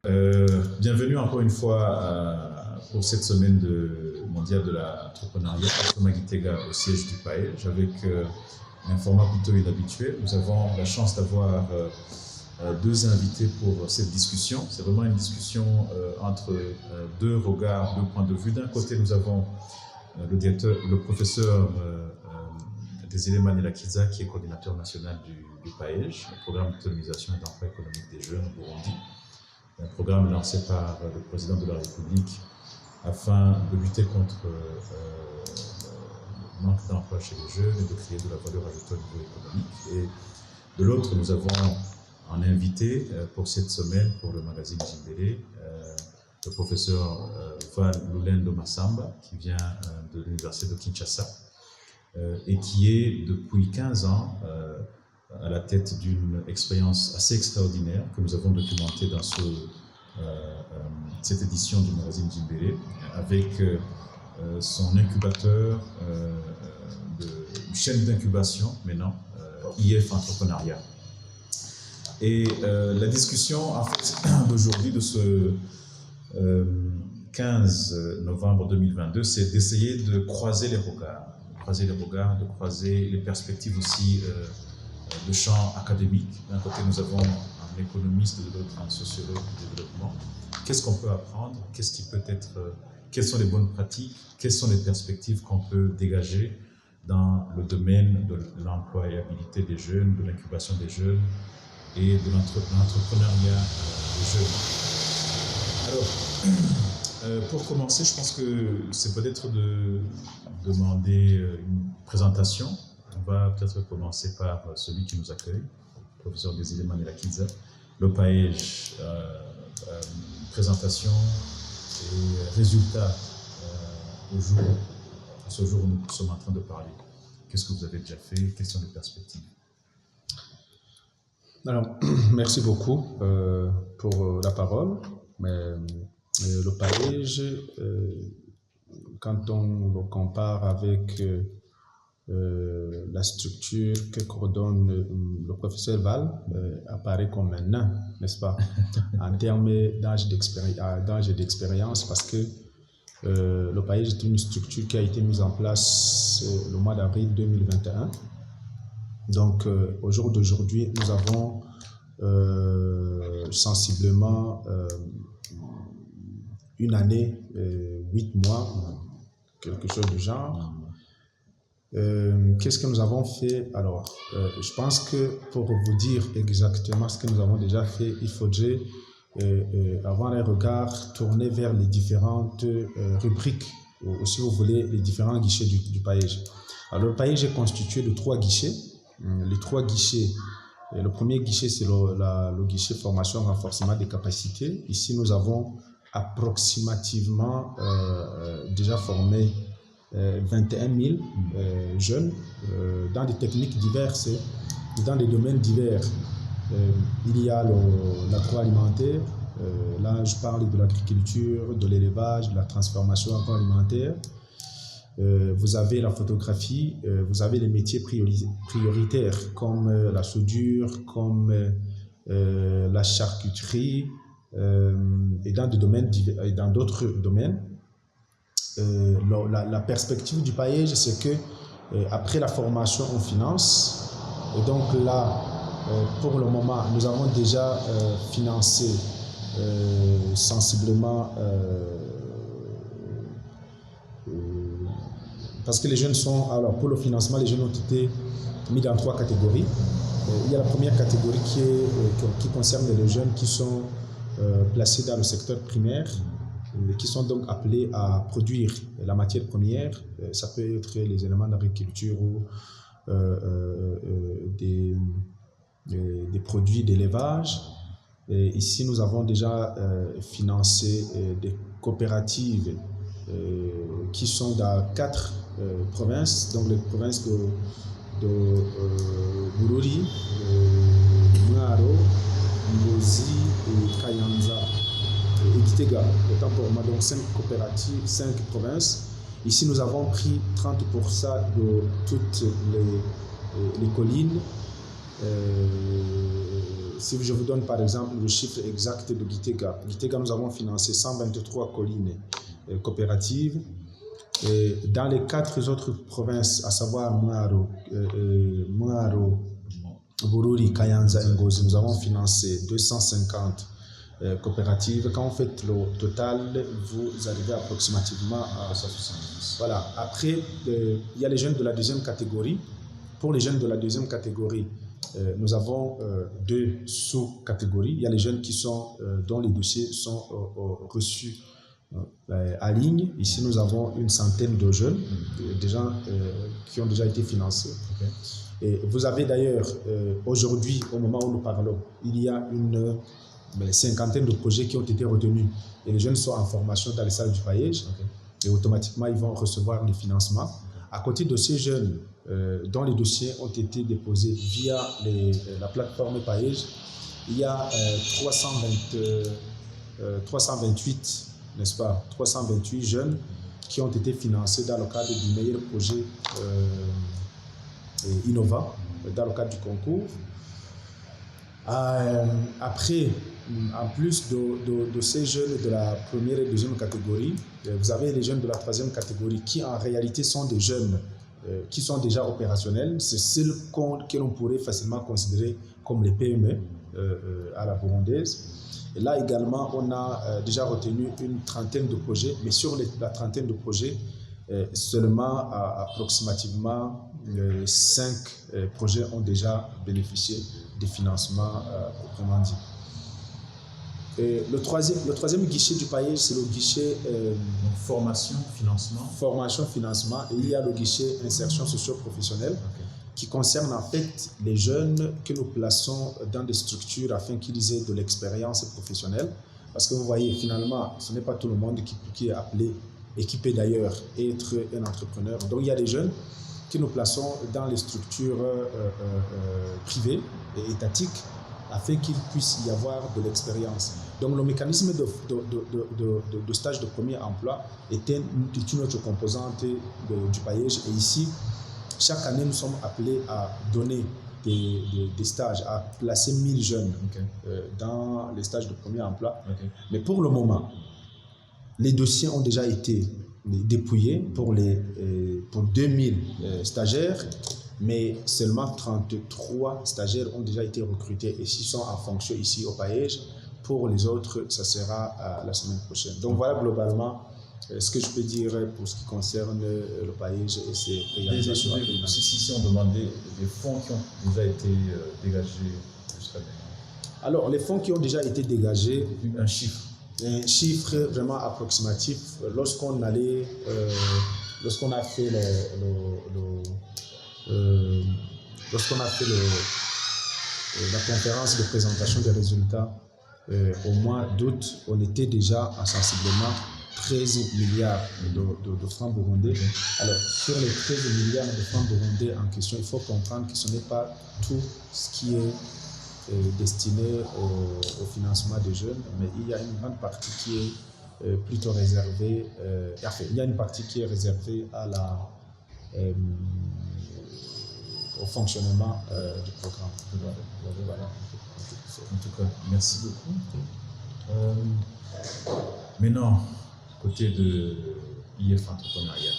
Bienvenue encore une fois pour cette semaine mondiale de l'entrepreneuriat à Thomas Gitega au siège du PAEJ avec un format plutôt inhabituel. Nous avons la chance d'avoir deux invités pour cette discussion. C'est vraiment une discussion entre deux regards, deux points de vue. D'un côté, nous avons le professeur Désiré Manirakiza, qui est coordinateur national du PAEJ, le programme d'autonomisation et d'emploi économique des jeunes au Burundi. Un programme lancé par le président de la République afin de lutter contre le manque d'emploi chez les jeunes et de créer de la valeur ajoutée au niveau économique. Et de l'autre, nous avons un invité pour cette semaine, pour le magazine Jimbere, le professeur Val Lulendo Massamba, qui vient de l'université de Kinshasa et qui est depuis 15 ans à la tête d'une expérience assez extraordinaire que nous avons documentée dans cette édition du magazine Jimbere avec son incubateur, une chaîne d'incubation maintenant, IF Entrepreneuriat. Et la discussion en fait, d'aujourd'hui, de ce 15 novembre 2022, c'est d'essayer de croiser les regards, de croiser les perspectives aussi de champ académique. D'un côté, nous avons un économiste, de l'autre, un sociologue du développement. Qu'est-ce qu'on peut apprendre? Quelles sont les bonnes pratiques? Quelles sont les perspectives qu'on peut dégager dans le domaine de l'employabilité des jeunes, de l'incubation des jeunes et de l'entrepreneuriat des jeunes? Alors, pour commencer, je pense que c'est peut-être de demander une présentation. On va peut-être commencer par celui qui nous accueille, le professeur Désiré Manirakiza. Le PAEJ, présentation et résultats ce jour où nous sommes en train de parler. Qu'est-ce que vous avez déjà fait? Quelles sont les perspectives? Alors, merci beaucoup pour la parole. Mais, le PAEJ, quand on le compare avec la structure que coordonne le professeur Val, apparaît comme un nain, n'est-ce pas, en termes d'âge d'expérience, parce que le PAEJ est une structure qui a été mise en place le mois d'avril 2021. Donc, au jour d'aujourd'hui, nous avons sensiblement une année, 8 mois, quelque chose du genre. Qu'est-ce que nous avons fait? Alors, je pense que pour vous dire exactement ce que nous avons déjà fait, il faudrait avoir un regard tourné vers les différentes rubriques, ou si vous voulez, les différents guichets du PAEJ. Alors, le PAEJ est constitué de 3 guichets. Les 3 guichets, le premier guichet, c'est le guichet formation renforcement des capacités. Ici, nous avons approximativement déjà formé 21 000 jeunes dans des techniques diverses, dans des domaines divers. Il y a l'agroalimentaire, là je parle de l'agriculture, de l'élevage, de la transformation agroalimentaire. Vous avez la photographie, vous avez les métiers prioritaires comme la soudure, comme la charcuterie et dans d'autres domaines. La perspective du PAEJ, c'est que après la formation, on finance. Et donc là, pour le moment, nous avons déjà financé sensiblement parce que les jeunes sont, alors pour le financement, les jeunes ont été mis dans 3 catégories. Il y a la première catégorie qui concerne les jeunes qui sont placés dans le secteur primaire, qui sont donc appelés à produire la matière première. Ça peut être les éléments d'agriculture ou des produits d'élevage. Ici, nous avons déjà financé des coopératives qui sont dans 4 provinces, donc les provinces de Bururi, Mwaro, Ngozi et Kayanza et Gitega, autant pour moi, donc 5 coopératives, 5 provinces. Ici, nous avons pris 30% de toutes les collines si je vous donne par exemple le chiffre exact de Gitega, nous avons financé 123 collines coopératives. Et dans les 4 autres provinces, à savoir Mwaro, Bururi, Kayanza et Ngozi, nous avons financé 250 coopératives. Quand vous faites le total, vous arrivez approximativement à 170. Voilà. Après, il y a les jeunes de la deuxième catégorie. Pour les jeunes de la deuxième catégorie, nous avons 2 sous-catégories. Il y a les jeunes dont les dossiers sont reçus à ligne. Ici, nous avons une centaine de jeunes, des gens qui ont déjà été financés. Okay. Et vous avez d'ailleurs, aujourd'hui, au moment où nous parlons, il y a une cinquantaine de projets qui ont été retenus. Et les jeunes sont en formation dans les salles du paillage. Okay. Et automatiquement, ils vont recevoir les financements. À côté de ces jeunes dont les dossiers ont été déposés via la plateforme paillage, il y a 328, n'est-ce pas, 328 jeunes qui ont été financés dans le cadre du meilleur projet Innova, dans le cadre du concours. Après, en plus de ces jeunes de la première et deuxième catégorie, vous avez les jeunes de la troisième catégorie qui en réalité sont des jeunes qui sont déjà opérationnels. C'est ceux que l'on pourrait facilement considérer comme les PME à la burundaise. Et là également, on a déjà retenu une trentaine de projets, mais sur la trentaine de projets, seulement approximativement 5 projets ont déjà bénéficié des financements proprement dit. Et le troisième guichet du paillage, c'est le guichet formation, financement. Formation, financement. Et il y a le guichet insertion socio-professionnelle. Okay. Qui concerne en fait les jeunes que nous plaçons dans des structures afin qu'ils aient de l'expérience professionnelle. Parce que vous voyez, finalement, ce n'est pas tout le monde qui est appelé et qui peut d'ailleurs être un entrepreneur. Donc il y a des jeunes que nous plaçons dans les structures privées et étatiques afin qu'il puisse y avoir de l'expérience. Donc le mécanisme de stage de premier emploi est une autre composante du paillage. Et ici, chaque année, nous sommes appelés à donner des stages, à placer 1000 jeunes dans les stages de premier emploi. Okay. Mais pour le moment, les dossiers ont déjà été dépouillés pour 2000 stagiaires, mais seulement 33 stagiaires ont déjà été recrutés et s'ils sont en fonction ici au paillage. Pour les autres, ça sera la semaine prochaine. Donc voilà globalement ce que je peux dire pour ce qui concerne le paillage et ses réalisations. Si on demandait les fonds qui ont déjà été dégagés jusqu'à maintenant. Alors, les fonds qui ont déjà été dégagés, un chiffre. Un chiffre vraiment approximatif. Lorsqu'on a fait la conférence de présentation des résultats au mois d'août, on était déjà à sensiblement 13 milliards de francs burundais. Alors, sur les 13 milliards de francs burundais en question, il faut comprendre que ce n'est pas tout ce qui est destiné au financement des jeunes, mais il y a une grande partie qui est plutôt réservée, il y a une partie qui est réservée au fonctionnement du programme. Voilà. En tout cas, merci beaucoup. Maintenant, côté de IF Entrepreneuriat,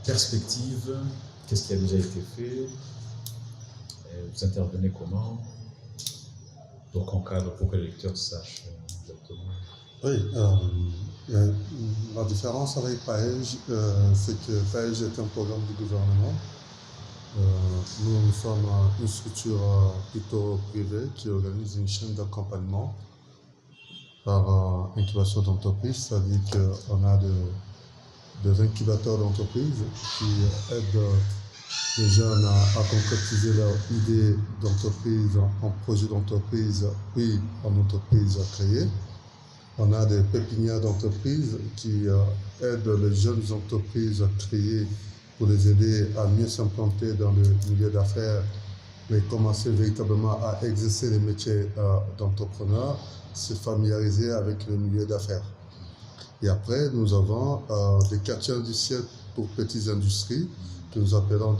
perspective, qu'est-ce qui a déjà été fait? Vous intervenez comment? Donc en cadre pour que les lecteurs sachent exactement. Oui, la différence avec PAEJ, c'est que PAEJ est un programme du gouvernement. Nous sommes une structure plutôt privée qui organise une chaîne d'accompagnement par incubation d'entreprise, c'est-à-dire qu'on a des incubateurs d'entreprise qui aident les jeunes à concrétiser leur idée d'entreprise en projet d'entreprise, puis en entreprise créée. On a des pépinières d'entreprise qui aident les jeunes entreprises créées pour les aider à mieux s'implanter dans le milieu d'affaires, mais commencer véritablement à exercer les métiers d'entrepreneur, se familiariser avec le milieu d'affaires. Et après, nous avons des quartiers industriels pour petites industries, que nous appelons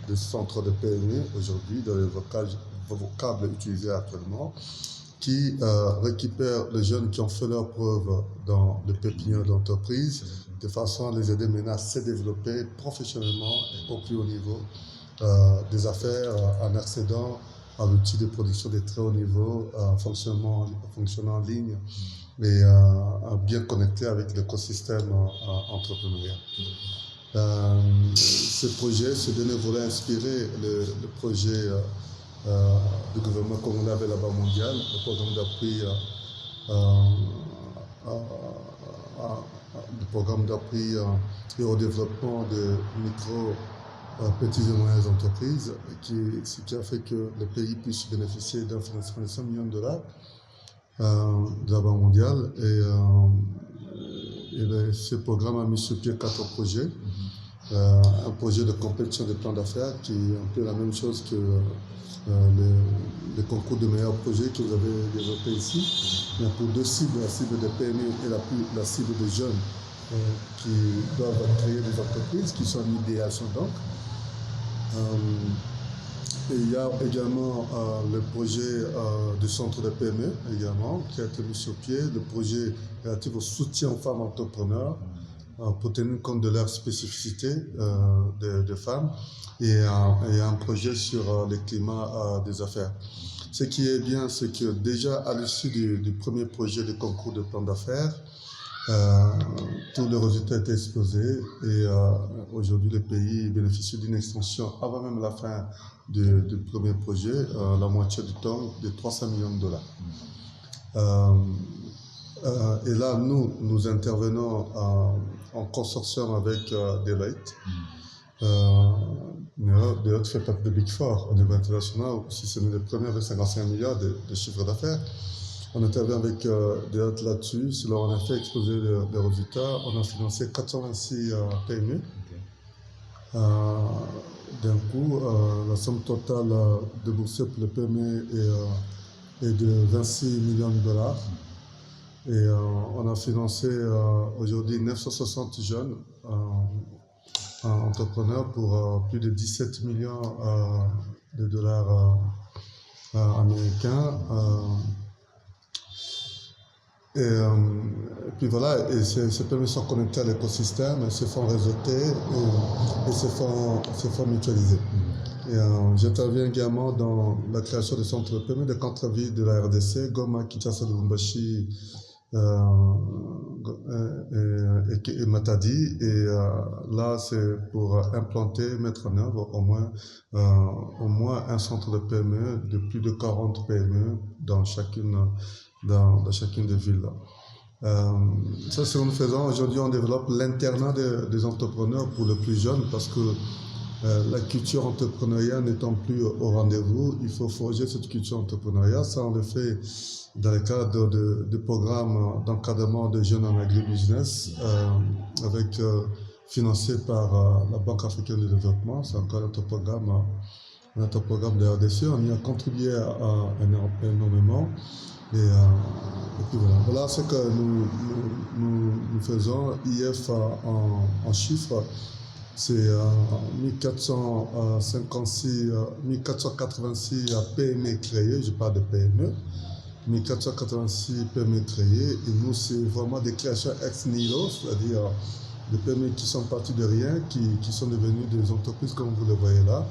des centres de PME aujourd'hui, dans les vocable utilisé actuellement, qui récupère les jeunes qui ont fait leur preuve dans le pépinière d'entreprise, de façon à les aider maintenant à se développer professionnellement et au plus haut niveau des affaires, en accédant à l'outil de production de très haut niveau, fonctionnant en ligne et bien connecté avec l'écosystème entrepreneurial. Ce projet, ce dernier volet a inspiré le projet du gouvernement congolais avec la Banque mondiale, le programme d'appui et au développement de micro, petites et moyennes entreprises, ce qui a fait que le pays puisse bénéficier d'un financement de 100 millions de dollars de la Banque mondiale. Et ce programme a mis sur pied 4 projets. Un projet de compétition de plan d'affaires qui est un peu la même chose que le concours de meilleurs projets que vous avez développé ici, mais pour 2 cibles, la cible des PME et la cible des jeunes qui doivent créer des entreprises, qui sont en idéation donc. Et il y a également le projet du centre de PME également, qui a été mis sur pied, le projet relatif au soutien aux femmes entrepreneurs, pour tenir compte de leurs spécificités de femmes, et un projet sur le climat des affaires. Ce qui est bien, c'est que déjà à l'issue du premier projet de concours de plan d'affaires, tous les résultats étaient exposés et aujourd'hui le pays bénéficie d'une extension avant même la fin du premier projet, la moitié du temps, de 300 millions de dollars. Et là, nous intervenons en consortium avec Deloitte. Deloitte fait partie de Big Four au niveau international, si ce n'est le premier avec 55 milliards de chiffre d'affaires. On intervient avec Deloitte là-dessus. C'est là on a fait exploser les résultats. On a financé 426 PME. D'un coup, la somme totale déboursée pour les PME est de 26 millions de dollars. Et on a financé aujourd'hui 960 jeunes entrepreneurs pour plus de 17 millions de dollars américains. Et puis voilà, et ces PME sont connectés à l'écosystème, se font réseauter et se font mutualiser. Et j'interviens également dans la création des centres de PME de contre-ville de la RDC, Goma, Kinshasa, Lubumbashi et Matadi. Et là, c'est pour implanter, mettre en œuvre au moins un centre de PME de plus de 40 PME dans chacune des villes. Ça, c'est ce que nous faisons. Aujourd'hui, on développe l'internat des entrepreneurs pour les plus jeunes parce que la culture entrepreneuriale n'étant plus au rendez-vous, il faut forger cette culture entrepreneuriale. Ça, on le fait dans le cadre de programmes d'encadrement de jeunes en agribusiness, financé par la Banque africaine de développement. C'est encore notre programme de RDC. On y a contribué énormément. Et puis voilà ce que nous faisons. IF en chiffres, c'est 1486 PME créées, je parle de PME, 1486 PME créées, et nous c'est vraiment des créations ex nihilo, c'est-à-dire des PME qui sont partis de rien, qui sont devenues des entreprises comme vous le voyez là.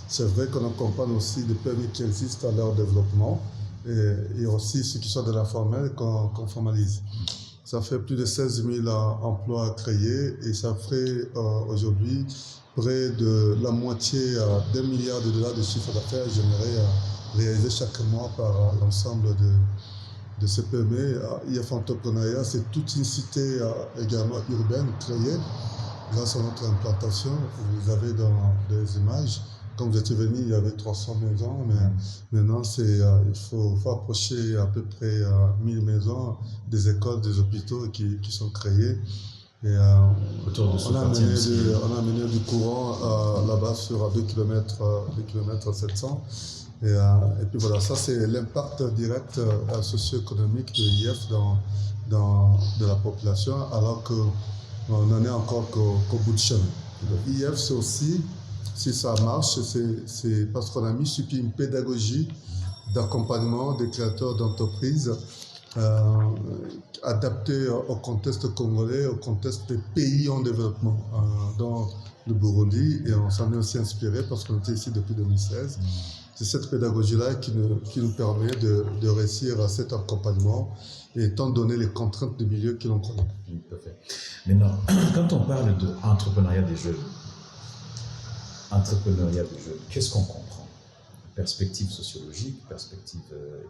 C'est vrai qu'on accompagne aussi des PME qui existent à leur développement, et aussi ceux qui sont de l'informel qu'on formalise. Ça fait plus de 16 000 emplois créés et ça fait aujourd'hui près de la moitié d'1 milliard de dollars de chiffre d'affaires généré, réalisé chaque mois par l'ensemble de ces PME. IF Entrepreneuriat, c'est toute une cité également urbaine créée grâce à notre implantation. Vous avez dans les images. Quand vous étiez venu, il y avait 300 maisons, mais maintenant, il faut approcher à peu près 1000 maisons, des écoles, des hôpitaux qui sont créés. Et on a amené du courant là-bas sur 2 km 700. Et puis voilà, ça c'est l'impact direct socio-économique de l'IF de la population, alors qu'on n'en est encore qu'au bout de chemin. L'IF, c'est aussi si ça marche, c'est parce qu'on a mis sur pied une pédagogie d'accompagnement des créateurs d'entreprises adaptée au contexte congolais, au contexte des pays en développement. Dans le Burundi, et on s'en est aussi inspiré parce qu'on était ici depuis 2016. C'est cette pédagogie-là qui nous permet de réussir à cet accompagnement, et étant donné les contraintes de milieu que l'on connaît. Oui, tout à fait. Maintenant, quand on parle d'entrepreneuriat des jeunes, qu'est-ce qu'on comprend? Perspective sociologique, perspective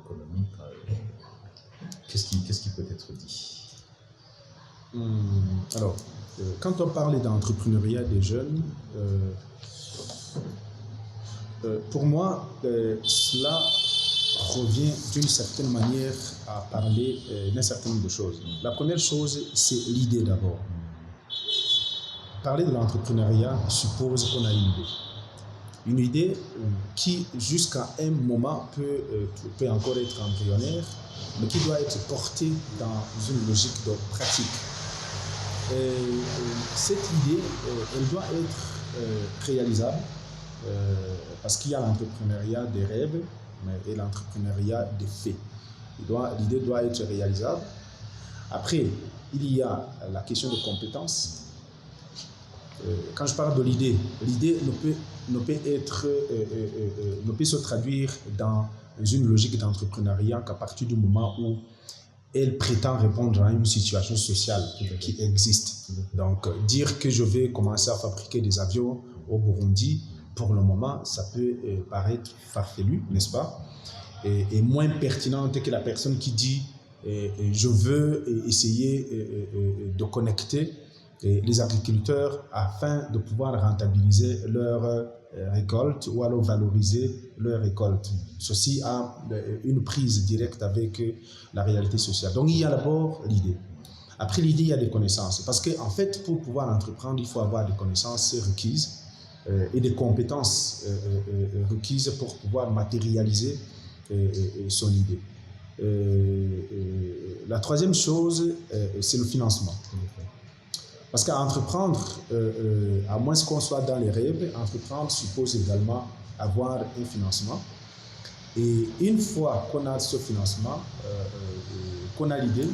économique, qu'est-ce qui peut être dit? Alors, quand on parle d'entrepreneuriat des jeunes, pour moi, cela revient d'une certaine manière à parler d'un certain nombre de choses. La première chose, c'est l'idée d'abord. Parler de l'entrepreneuriat suppose qu'on a une idée. Une idée qui, jusqu'à un moment, peut encore être embryonnaire, mais qui doit être portée dans une logique de pratique. Cette idée, elle doit être réalisable, parce qu'il y a l'entrepreneuriat des rêves et l'entrepreneuriat des faits. L'idée doit être réalisable. Après, il y a la question de compétences. Quand je parle de l'idée ne peut se traduire dans une logique d'entrepreneuriat qu'à partir du moment où elle prétend répondre à une situation sociale qui existe. Donc, dire que je vais commencer à fabriquer des avions au Burundi, pour le moment, ça peut paraître farfelu, n'est-ce pas? Et moins pertinente que la personne qui dit je veux essayer de connecter les agriculteurs afin de pouvoir rentabiliser leur récolte ou alors valoriser leur récolte. Ceci a une prise directe avec la réalité sociale. Donc il y a d'abord l'idée. Après l'idée, il y a des connaissances. Parce qu'en fait, pour pouvoir entreprendre, il faut avoir des connaissances requises et des compétences requises pour pouvoir matérialiser son idée. La troisième chose, c'est le financement. Parce qu'à entreprendre, à moins qu'on soit dans les rêves, entreprendre suppose également avoir un financement. Et une fois qu'on a ce financement, qu'on a l'idée,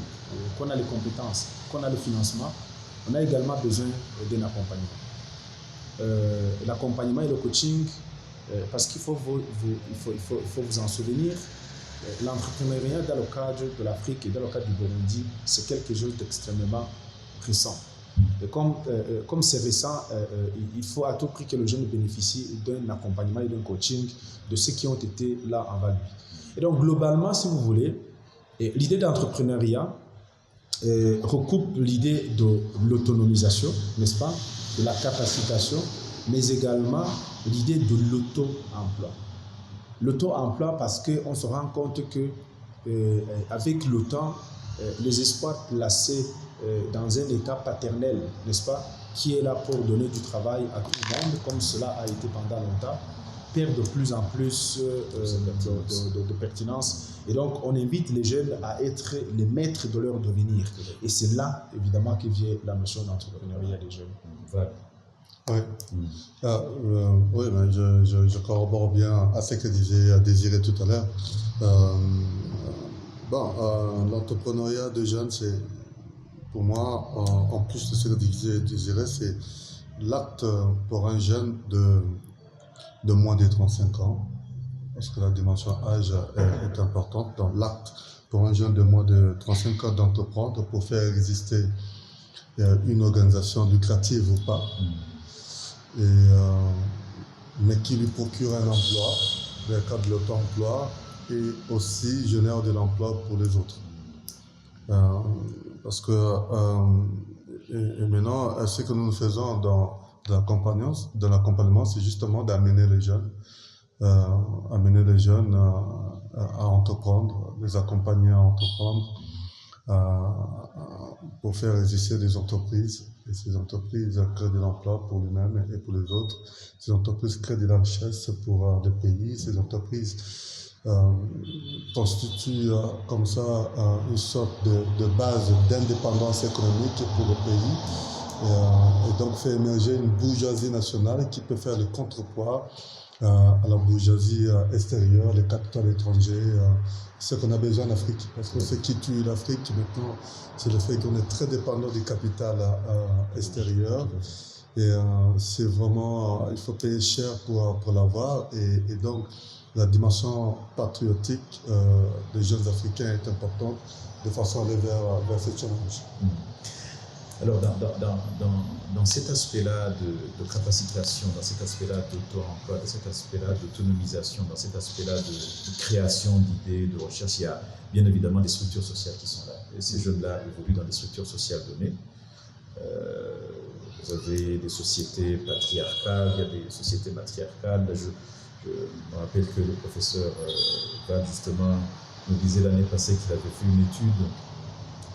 qu'on a les compétences, qu'on a le financement, on a également besoin d'un accompagnement. L'accompagnement et le coaching, parce qu'il faut vous en souvenir, l'entrepreneuriat dans le cadre de l'Afrique et dans le cadre du Burundi, c'est quelque chose d'extrêmement récent. Et comme c'est récent, il faut à tout prix que le jeune bénéficie d'un accompagnement et d'un coaching de ceux qui ont été là avant lui. Et donc globalement, si vous voulez, l'idée d'entrepreneuriat recoupe l'idée de l'autonomisation, n'est-ce pas, de la capacitation, mais également l'idée de l'auto-emploi. L'auto-emploi parce qu'on se rend compte que avec le temps, les espoirs placés dans un état paternel, n'est-ce pas, qui est là pour donner du travail à tout le monde, comme cela a été pendant longtemps, perd de plus en plus de pertinence. Et donc, on invite les jeunes à être les maîtres de leur devenir. Et c'est là, évidemment, que vient la notion d'entrepreneuriat des jeunes. Voilà. Oui, oui, mais je corrobore bien à ce que disait Désiré tout à l'heure. L'entrepreneuriat des jeunes, c'est, pour moi, en plus de ce que disait Désiré, c'est l'acte pour un jeune de moins de 35 ans, parce que la dimension âge est importante, dans l'acte pour un jeune de moins de 35 ans d'entreprendre pour faire exister une organisation lucrative ou pas, mais qui lui procure un emploi, le cadre de l'auto-emploi, et aussi génère de l'emploi pour les autres. Parce que et maintenant, ce que nous faisons dans l'accompagnement, c'est justement d'amener les jeunes, à entreprendre, les accompagner à entreprendre, pour faire exister des entreprises. Et ces entreprises créent de l'emploi pour lui-même et pour les autres. Ces entreprises créent de la richesse pour le pays. Ces entreprises constituent comme ça une sorte de base d'indépendance économique pour le pays. et donc fait émerger une bourgeoisie nationale qui peut faire le contrepoids à la bourgeoisie extérieure, les capitaux étrangers, ce qu'on a besoin en Afrique. Parce que ce qui tue l'Afrique maintenant, c'est le fait qu'on est très dépendant du capital extérieur. Et c'est vraiment, il faut payer cher pour l'avoir. Et donc, la dimension patriotique des jeunes Africains est importante de façon à aller vers ce challenge. Alors, dans cet aspect-là de capacitation, dans cet aspect-là d'auto-emploi, dans cet aspect-là d'autonomisation, dans cet aspect-là de création d'idées, de recherche, il y a bien évidemment des structures sociales qui sont là. Et ces jeunes-là évoluent dans des structures sociales données. Vous avez des sociétés patriarcales, il y a des sociétés matriarcales. Là, je me rappelle que le professeur Val, justement, nous disait l'année passée qu'il avait fait une étude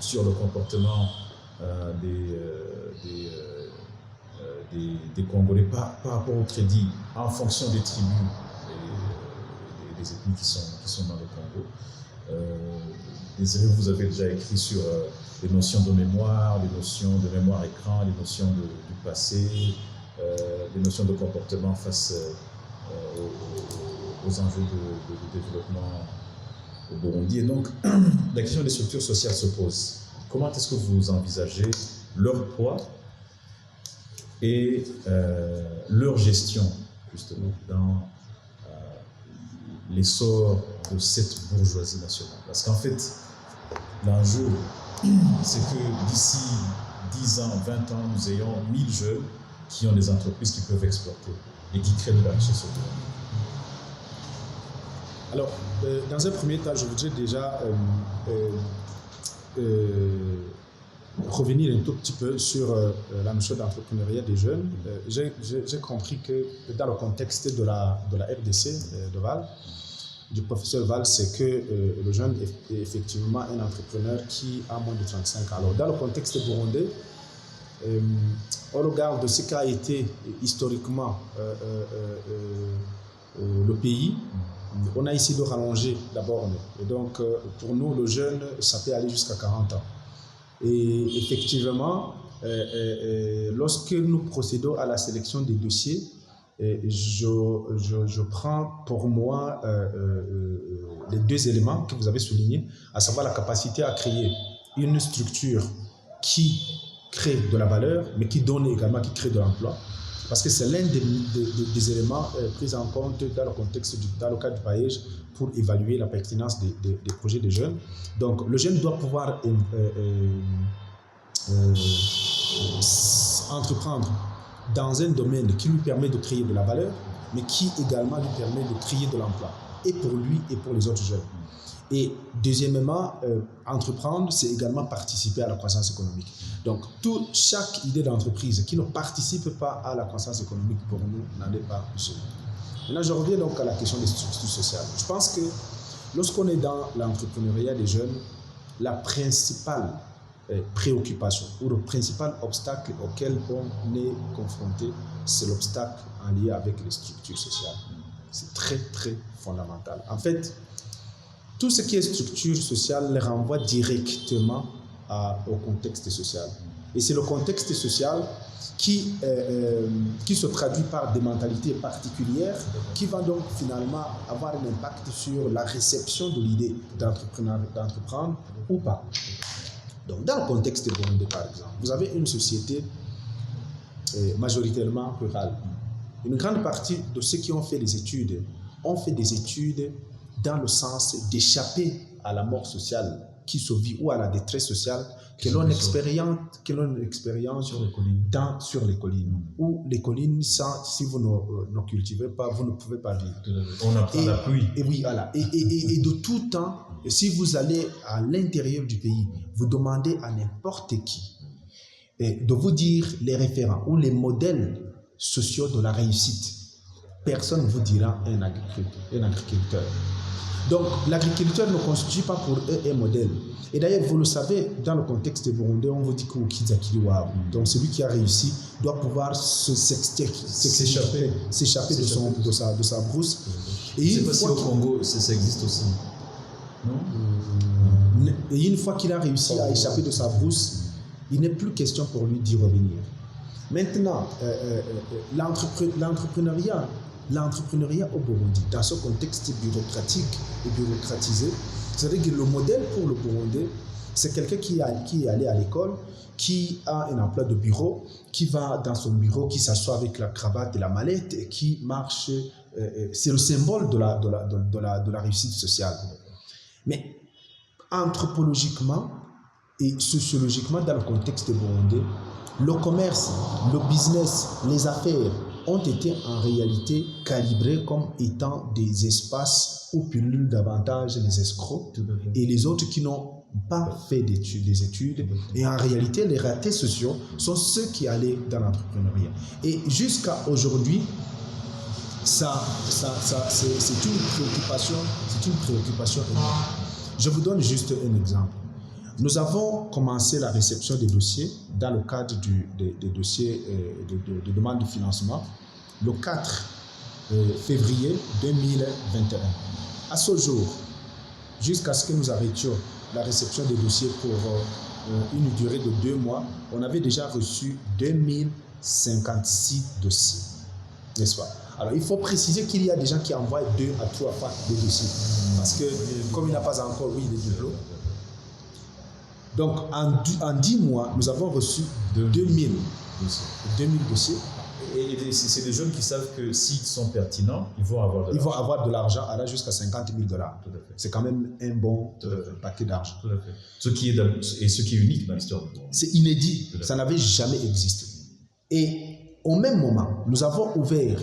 sur le comportement des Congolais par rapport au crédit en fonction des tribus et des ethnies qui sont dans le Congo. Désiré, vous avez déjà écrit sur les notions de mémoire, les notions de mémoire écran, les notions du passé, les notions de comportement face aux enjeux de développement au Burundi. Et donc, la question des structures sociales se pose. Comment est-ce que vous envisagez leur poids et leur gestion, justement, dans l'essor de cette bourgeoisie nationale? Parce qu'en fait, l'enjeu, c'est que d'ici 10 ans, 20 ans, nous ayons 1000 jeunes qui ont des entreprises qui peuvent exploiter et qui créent de la richesse au Burundi. Alors, dans un premier temps, je voudrais déjà revenir un tout petit peu sur la notion d'entrepreneuriat des jeunes. J'ai compris que dans le contexte de la RDC de Val, du professeur Val, c'est que le jeune est effectivement un entrepreneur qui a moins de 35 ans. Alors, dans le contexte burundais, au regard de ce qu'a été historiquement le pays, on a essayé de rallonger la borne. Et donc, pour nous, le jeune, ça peut aller jusqu'à 40 ans. Et effectivement, lorsque nous procédons à la sélection des dossiers, je prends pour moi les deux éléments que vous avez soulignés, à savoir la capacité à créer une structure qui crée de la valeur, mais qui donne également, qui crée de l'emploi. Parce que c'est l'un des éléments pris en compte dans le contexte, dans le cadre du PAEJ, pour évaluer la pertinence des projets des jeunes. Donc, le jeune doit pouvoir entreprendre dans un domaine qui lui permet de créer de la valeur, mais qui également lui permet de créer de l'emploi, et pour lui et pour les autres jeunes. Et deuxièmement, entreprendre, c'est également participer à la croissance économique. Donc, chaque idée d'entreprise qui ne participe pas à la croissance économique, pour nous, n'en est pas une. Maintenant, je reviens donc à la question des structures sociales. Je pense que lorsqu'on est dans l'entrepreneuriat des jeunes, la principale préoccupation ou le principal obstacle auquel on est confronté, c'est l'obstacle en lien avec les structures sociales. C'est très, très fondamental. En fait, tout ce qui est structure sociale les renvoie directement au contexte social. Et c'est le contexte social qui se traduit par des mentalités particulières qui va donc finalement avoir un impact sur la réception de l'idée d'entreprendre ou pas. Donc, dans le contexte burundais, par exemple, vous avez une société majoritairement rurale. Une grande partie de ceux qui ont fait des études ont fait des études dans le sens d'échapper à la mort sociale qui se vit ou à la détresse sociale que l'on expérience sur les collines. Ou les collines, si vous ne cultivez pas, vous ne pouvez pas vivre. On apprend la pluie. Et oui, voilà. Et de tout temps, si vous allez à l'intérieur du pays, vous demandez à n'importe qui de vous dire les référents ou les modèles sociaux de la réussite. Personne ne vous dira un agriculteur. Donc, l'agriculteur ne constitue pas pour eux un modèle. Et d'ailleurs, vous le savez, dans le contexte burundais, on vous dit que donc celui qui a réussi doit pouvoir s'échapper de sa brousse. Et je ne sais pas si au Congo, ça existe aussi. Non. Et une fois qu'il a réussi à échapper de sa brousse, il n'est plus question pour lui d'y revenir. Maintenant, l'entrepreneuriat au Burundi, dans ce contexte bureaucratique et bureaucratisé, c'est-à-dire que le modèle pour le Burundais, c'est quelqu'un qui est allé à l'école, qui a un emploi de bureau, qui va dans son bureau, qui s'assoit avec la cravate et la mallette, et qui marche. C'est le symbole de la réussite sociale. Mais anthropologiquement et sociologiquement, dans le contexte burundais, le commerce, le business, les affaires ont été en réalité calibrés comme étant des espaces où pullulent davantage les escrocs et les autres qui n'ont pas fait des études. Et en réalité, les ratés sociaux sont ceux qui allaient dans l'entrepreneuriat. Et jusqu'à aujourd'hui, c'est une préoccupation énorme. Je vous donne juste un exemple. Nous avons commencé la réception des dossiers dans le cadre des dossiers de demande de financement le 4 février 2021. À ce jour, jusqu'à ce que nous arrêtions la réception des dossiers pour une durée de 2 mois, on avait déjà reçu 2056 dossiers, n'est-ce pas? Alors, il faut préciser qu'il y a des gens qui envoient 2 à 3 fois des dossiers, parce que comme il n'a pas encore eu les diplômes, donc en 10 mois, nous avons reçu 2000 dossiers. Et c'est des jeunes qui savent que s'ils sont pertinents, ils vont avoir de l'argent. Ils vont avoir de l'argent, alors jusqu'à $50 000. C'est quand même un bon paquet d'argent. Tout à fait. Ce qui est unique dans l'histoire du monde. C'est inédit, ça n'avait jamais existé. Et au même moment, nous avons ouvert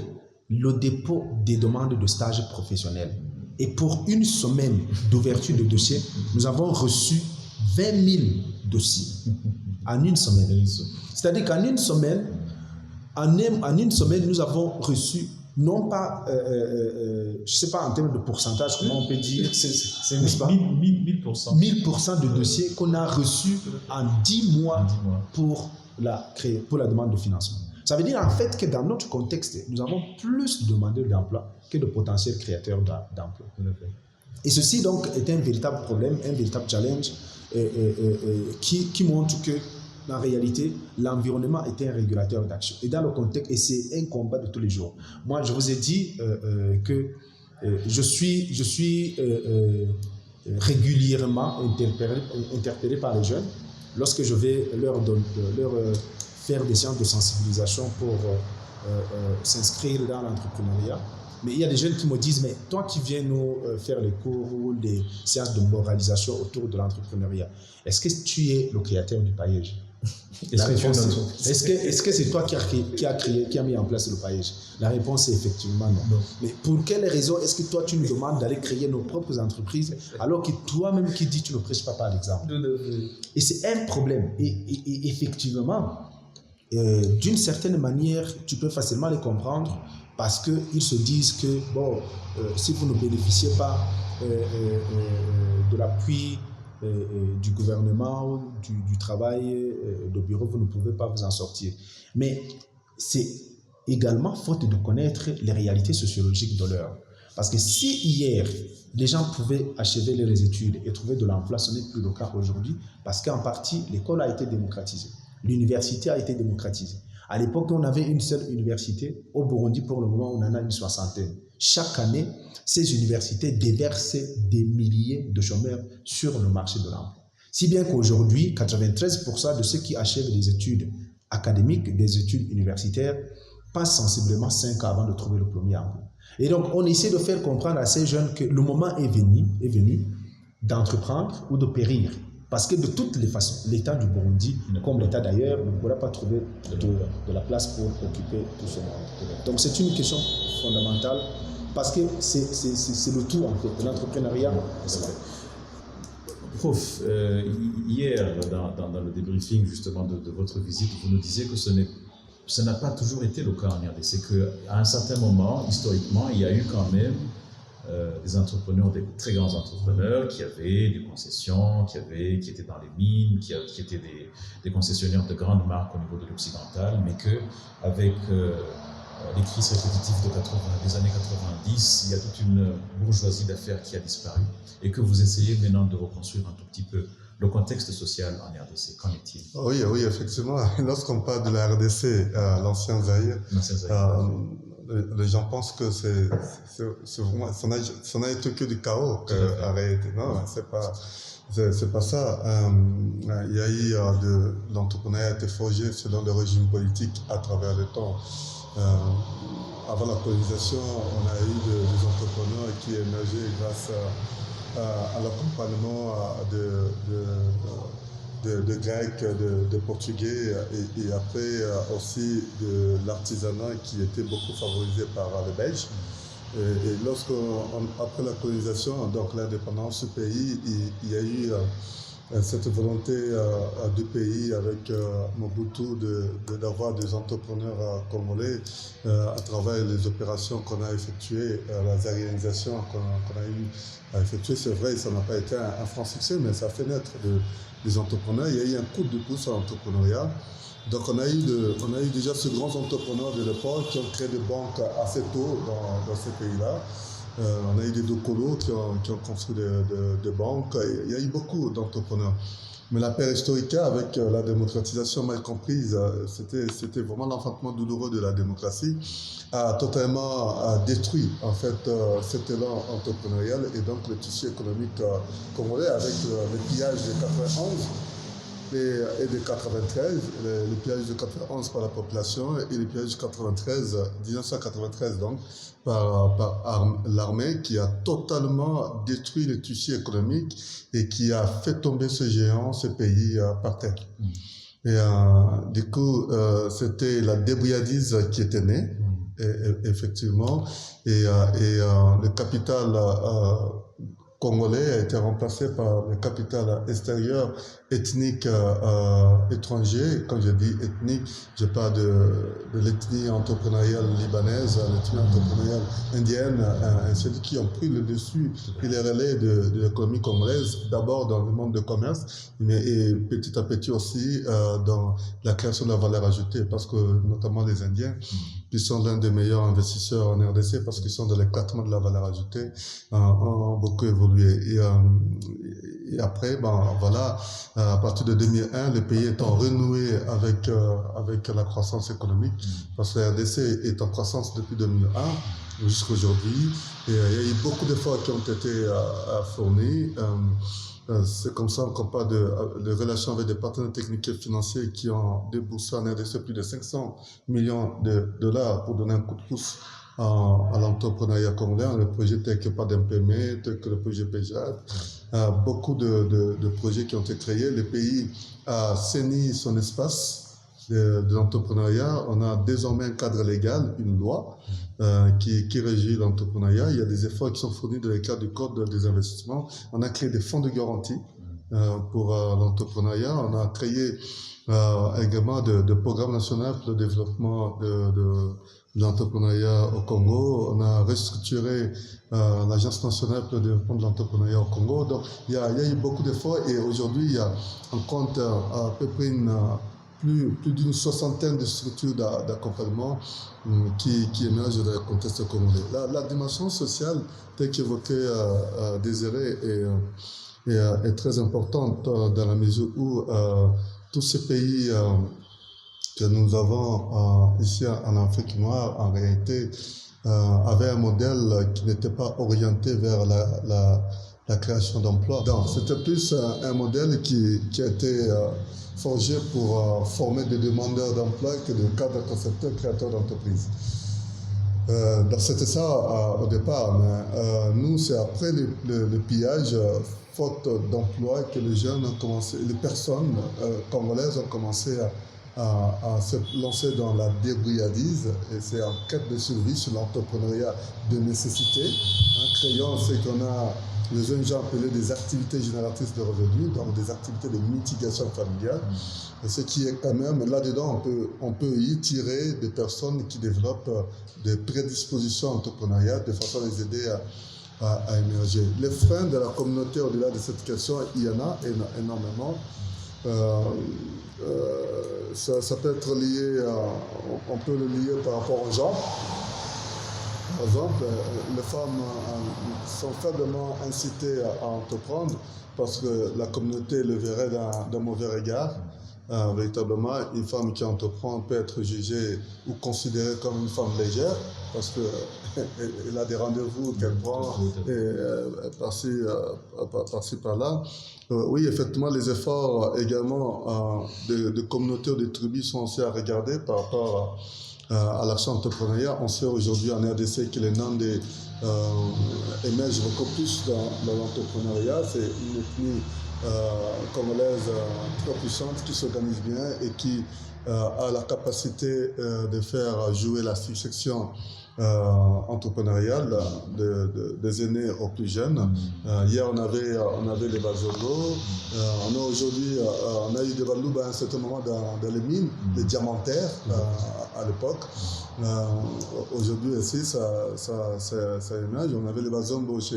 le dépôt des demandes de stage professionnel. Et pour une semaine d'ouverture de dossiers, nous avons reçu 20 000 dossiers en une semaine. C'est-à-dire qu'en une semaine, nous avons reçu, non pas, je ne sais pas en termes de pourcentage, comment on peut dire, c'est 1000%. 1000% de dossiers qu'on a reçus en 10 mois pour la demande de financement. Ça veut dire en fait que dans notre contexte, nous avons plus de demandeurs d'emploi que de potentiels créateurs d'emploi. Et ceci donc est un véritable problème, un véritable challenge qui montre que en réalité, l'environnement est un régulateur d'action. Et dans le contexte, et c'est un combat de tous les jours. Moi, je vous ai dit que je suis régulièrement interpellé par les jeunes lorsque je vais leur faire des séances de sensibilisation pour s'inscrire dans l'entrepreneuriat. Mais il y a des jeunes qui me disent, mais toi qui viens nous faire les cours ou les séances de moralisation autour de l'entrepreneuriat, est-ce que tu es le créateur du paillage? Est-ce que c'est toi qui a mis en place le paillage? La réponse est effectivement non. Mais pour quelle raison est-ce que toi tu nous demandes d'aller créer nos propres entreprises alors que toi-même qui dis tu ne prêches pas par l'exemple? Et c'est un problème. Et effectivement, d'une certaine manière, tu peux facilement les comprendre parce qu'ils se disent que si vous ne bénéficiez pas de l'appui du gouvernement ou du travail de bureau, vous ne pouvez pas vous en sortir. Mais c'est également faute de connaître les réalités sociologiques de l'heure. Parce que si hier, les gens pouvaient achever leurs études et trouver de l'emploi, ce n'est plus le cas aujourd'hui, parce qu'en partie, l'école a été démocratisée. L'université a été démocratisée. À l'époque, on avait une seule université. Au Burundi, pour le moment, on en a une 60aine. Chaque année, ces universités déversent des milliers de chômeurs sur le marché de l'emploi. Si bien qu'aujourd'hui, 93% de ceux qui achèvent des études académiques, des études universitaires, passent sensiblement 5 ans avant de trouver le premier emploi. Et donc, on essaie de faire comprendre à ces jeunes que le moment est venu d'entreprendre ou de périr. Parce que de toutes les façons, l'État du Burundi, comme l'État d'ailleurs, ne pourra pas trouver de la place pour occuper tout ce monde. Donc c'est une question fondamentale parce que c'est le tout en fait, l'entrepreneuriat. Prof, hier dans le débriefing justement de votre visite, vous nous disiez que ce n'a pas toujours été le cas en RDC, qu'à un certain moment, historiquement, il y a eu quand même des entrepreneurs, des très grands entrepreneurs qui avaient des concessions, qui étaient dans les mines, qui étaient des concessionnaires de grandes marques au niveau de l'occidental, mais qu'avec les crises répétitives des années 90, il y a toute une bourgeoisie d'affaires qui a disparu et que vous essayez maintenant de reconstruire un tout petit peu. le contexte social en RDC, qu'en est-il? Oui, oui, effectivement. Lorsqu'on parle de la RDC, l'ancien Zaïre, les gens pensent que vraiment, ça n'a été que du chaos. Non, c'est pas ça. Il y a eu l'entrepreneuriat a été forgé selon le régime politique à travers le temps. Avant la colonisation, on a eu des entrepreneurs qui émergeaient grâce à l'accompagnement de Grecs, de Portugais et après aussi de l'artisanat qui était beaucoup favorisé par les Belges. Et après la colonisation, donc l'indépendance du pays, il y a eu cette volonté du pays avec Mobutu d'avoir des entrepreneurs congolais à travers les opérations qu'on a effectuées, la zaïrisation qu'on a eu à effectuer. C'est vrai, ça n'a pas été un franc succès, mais ça a fait naître des entrepreneurs. Il y a eu un coup de pouce à l'entrepreneuriat. Donc on a eu déjà ces grands entrepreneurs de l'époque qui ont créé des banques assez tôt dans ces pays-là. On a eu des docolos qui ont construit des banques. Il y a eu beaucoup d'entrepreneurs. Mais la perestroïka, avec la démocratisation mal comprise, c'était vraiment l'enfantement douloureux de la démocratie, a totalement détruit en fait cet élan entrepreneurial et donc le tissu économique congolais avec le pillage de 91 et de 93, le pillage de 91 par la population et le pillage de 1993 donc par l'armée qui a totalement détruit le tissu économique et qui a fait tomber ce géant, ce pays par terre. Et du coup, c'était la débrouillardise qui était née, effectivement, et le capital congolais a été remplacé par le capital extérieur ethnique étranger. Quand je dis ethnique, je parle de l'ethnie entrepreneuriale libanaise, l'ethnie entrepreneuriale indienne, celles qui ont pris le dessus et les relais de l'économie congolaise, d'abord dans le monde de commerce, mais et petit à petit aussi dans la création de la valeur ajoutée, parce que notamment les Indiens, qui sont l'un des meilleurs investisseurs en RDC, parce qu'ils sont dans l'éclatement de la valeur ajoutée, ont beaucoup évolué. Et après, voilà, à partir de 2001, le pays étant renoué avec la croissance économique, parce que la RDC est en croissance depuis 2001 jusqu'à aujourd'hui. Et il y a eu beaucoup d'efforts qui ont été fournis. C'est comme ça qu'on parle de relations avec des partenaires techniques et financiers qui ont déboursé en RDC plus de 500 millions de dollars pour donner un coup de pouce à l'entrepreneuriat congolais, le projet tel que PADMPM, tel que le projet PEJAD, beaucoup de projets qui ont été créés. Le pays a saigné son espace de l'entrepreneuriat. On a désormais un cadre légal, une loi qui régit l'entrepreneuriat. Il y a des efforts qui sont fournis dans le cadre du code des investissements. On a créé des fonds de garantie pour l'entrepreneuriat. On a créé également de programmes nationaux pour le développement de l'entrepreneuriat au Congo. On a restructuré l'Agence nationale pour le développement de l'entrepreneuriat au Congo. Donc, il y a eu beaucoup d'efforts et aujourd'hui, on compte à peu près plus d'une soixantaine de structures d'accompagnement qui émergent dans le contexte congolais. La dimension sociale, telle qu'évoquée Désiré, est très importante dans la mesure où tous ces pays que nous avons ici en Afrique noire, en réalité, avaient un modèle qui n'était pas orienté vers la création d'emplois. Donc, c'était plus un modèle qui a été forgé pour former des demandeurs d'emploi que des cadres concepteurs créateurs d'entreprises. Donc, c'était ça au départ. Mais nous, c'est après le pillage, faute d'emploi, que les jeunes ont commencé, les personnes congolaises ont commencé à se lancer dans la débrouillardise, et c'est en quête de survie sur l'entrepreneuriat de nécessité, en créant ce qu'on a les jeunes gens appelés des activités génératrices de revenus, donc des activités de mitigation familiale, ce qui est quand même, là-dedans, on peut y tirer des personnes qui développent des prédispositions entrepreneuriales de façon à les aider à émerger. Les freins de la communauté au-delà de cette question, il y en a énormément. Ça peut être lié, on peut le lier par rapport au genre. Par exemple, les femmes sont faiblement incitées à entreprendre parce que la communauté le verrait d'un mauvais regard. Véritablement, une femme qui entreprend peut être jugée ou considérée comme une femme légère parce qu'elle a des rendez-vous qu'elle prend par-ci par-là. Oui, effectivement, les efforts également de communautés ou de tribus sont aussi à regarder par rapport à l'action entrepreneuriale. On sait aujourd'hui en RDC que les Nandes émergent beaucoup plus dans l'entrepreneuriat. C'est une ethnie congolaise très puissante qui s'organise bien et qui a la capacité de faire jouer la succession entrepreneuriale des aînés aux plus jeunes. Hier, on avait les Bazongo. On a aujourd'hui, on a eu des Balouba à un certain moment dans les mines, les diamantaires à l'époque. Aujourd'hui aussi, ça émerge. On avait les Bazombo chez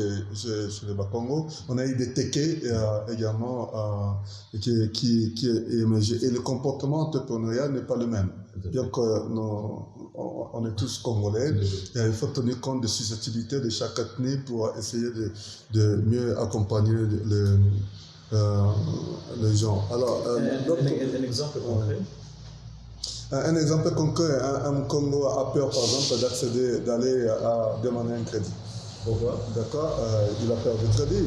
les Bakongo. On a eu des Teke également qui émergeaient. Et le comportement entrepreneurial n'est pas le même. Bien qu'on est tous Congolais, il faut tenir compte des susceptibilités de chaque ethnie pour essayer de mieux accompagner les gens. Alors, un exemple concret. Un exemple concret, un Congo a peur par exemple d'aller demander un crédit. Pourquoi? D'accord, il a peur de crédit.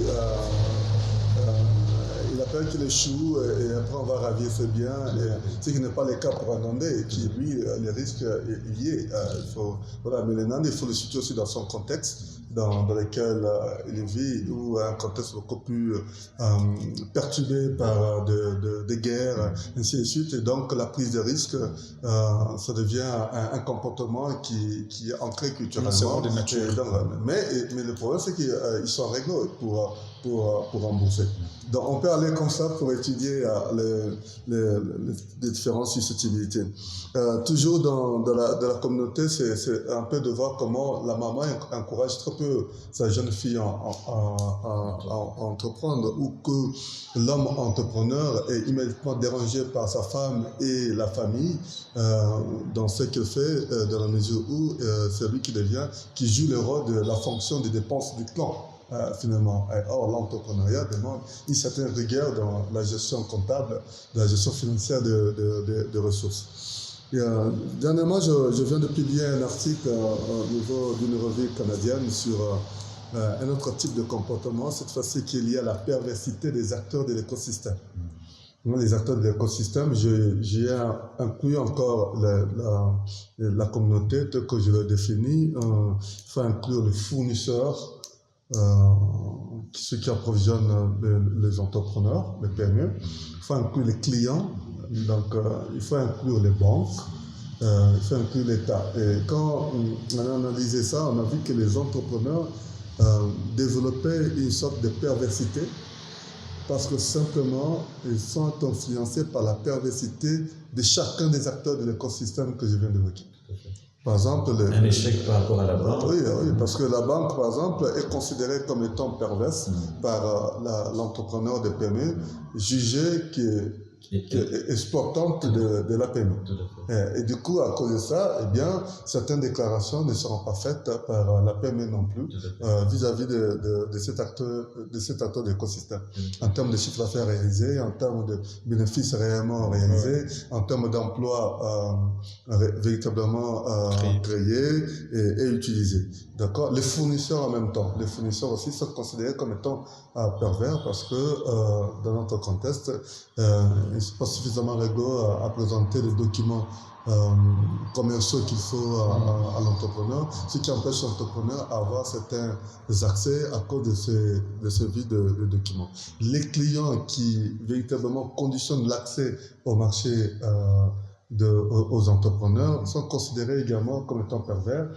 Il a peur qu'il échoue et après on va ravir ses biens. Ce qui n'est pas le cas pour un Nandais qui, lui, les risques y est. Mais les Nandais, il faut le situer aussi dans son contexte dans lequel il vit, ou un contexte beaucoup plus perturbé par des guerres, ainsi de suite. Et donc la prise de risque, ça devient un comportement qui est ancré culturellement. De nature. Mais le problème, c'est qu'ils sont réglo pour rembourser. Donc on peut aller comme ça pour étudier les différentes susceptibilités. Toujours dans la communauté, c'est un peu de voir comment la maman encourage très peu sa jeune fille à entreprendre, ou que l'homme entrepreneur est immédiatement dérangé par sa femme et la famille dans ce qu'il fait, dans la mesure où c'est lui qui joue le rôle de la fonction des dépenses du clan. Finalement. Or, l'entrepreneuriat demande une certaine rigueur dans la gestion comptable, dans la gestion financière de ressources. Et, dernièrement, je viens de publier un article au niveau d'une revue canadienne sur un autre type de comportement, cette fois-ci qui est lié à la perversité des acteurs de l'écosystème. Les acteurs de l'écosystème, j'ai inclus encore la communauté telle que je l'ai définie. Il faut inclure les fournisseurs, ceux qui approvisionnent les entrepreneurs, les PME. Il faut inclure les clients, donc il faut inclure les banques, il faut inclure l'État. Et quand on a analysé ça, on a vu que les entrepreneurs développaient une sorte de perversité parce que simplement ils sont influencés par la perversité de chacun des acteurs de l'écosystème que je viens d'évoquer. Par exemple, un échec par rapport à la banque. Oui, parce que la banque, par exemple, est considérée comme étant perverse par l'entrepreneur de PME, jugé exploitante de la PME. Et du coup, à cause de ça, eh bien, certaines déclarations ne seront pas faites par la PME non plus vis-à-vis de cet acteur de l'écosystème. En termes de chiffre d'affaires réalisé, en termes de bénéfices réellement réalisés, en termes d'emplois véritablement créés et utilisés. D'accord? Les fournisseurs en même temps. Les fournisseurs aussi sont considérés comme étant pervers parce que dans notre contexte, ils ne sont pas suffisamment réglo à présenter les documents commerciaux qu'il faut à l'entrepreneur, ce qui empêche l'entrepreneur d'avoir certains accès à cause de ce vide de documents. Les clients qui véritablement conditionnent l'accès au marché aux entrepreneurs sont considérés également comme étant pervers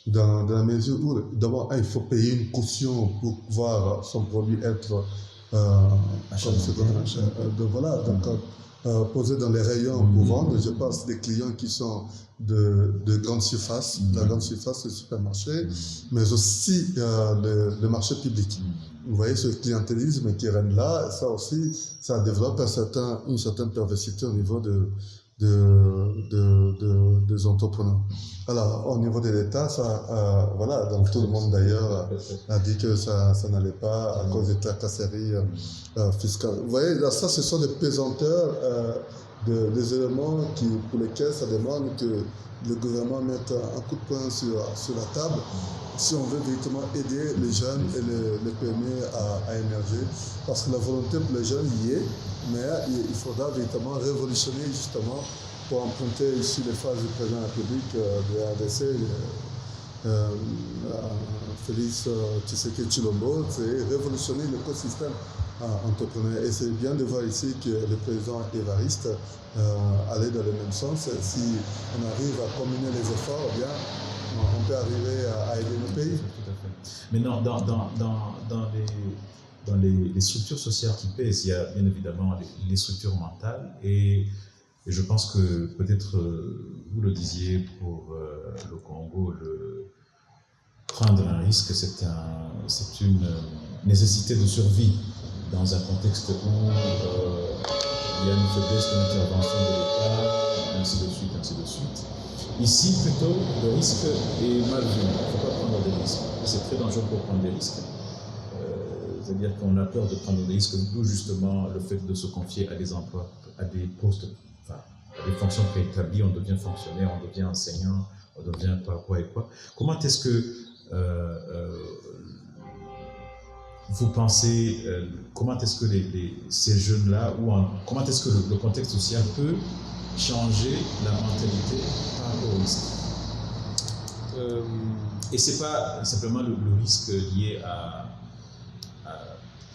dans la mesure où, d'abord, il faut payer une caution pour voir son produit être posé dans les rayons pour vendre. Je pense des clients qui sont de grandes surfaces, la grande surface, le supermarché, mais aussi le marché public. Vous voyez ce clientélisme qui règne là, ça aussi, ça développe une certaine perversité au niveau de des entrepreneurs. Alors, au niveau de l'État, voilà, donc tout le monde d'ailleurs a dit que ça n'allait pas à cause des tracasseries fiscales. Vous voyez, là, ça, ce sont des pesanteurs, des éléments pour lesquels ça demande que le gouvernement mette un coup de poing sur la table si on veut véritablement aider les jeunes et les PME à émerger. Parce que la volonté pour les jeunes y est, mais il faudra véritablement révolutionner justement pour emprunter ici les phrases du président de la République de la RDC, Félix Tshisekedi Tshilombo, c'est révolutionner l'écosystème entrepreneur. Et c'est bien de voir ici que le président Évariste allait dans le même sens. Si on arrive à combiner les efforts, bien, on peut arriver à aider nos pays. Tout à fait. Mais non, dans les structures sociales qui pèsent, il y a bien évidemment les structures mentales et je pense que peut-être vous le disiez pour le Congo, prendre un risque, c'est une nécessité de survie dans un contexte où il y a une faiblesse de l'intervention de l'État, ainsi de suite, ainsi de suite. Ici, plutôt, le risque est mal vu. Il ne faut pas prendre des risques. C'est très dangereux pour prendre des risques. C'est-à-dire qu'on a peur de prendre des risques, d'où justement le fait de se confier à des emplois, à des postes, enfin, à des fonctions préétablies. On devient fonctionnaire, on devient enseignant, on devient quoi et quoi. Comment est-ce que vous pensez, comment est-ce que ces jeunes-là, comment est-ce que le contexte social peut changer la mentalité par rapport au risque? Et ce n'est pas simplement le risque lié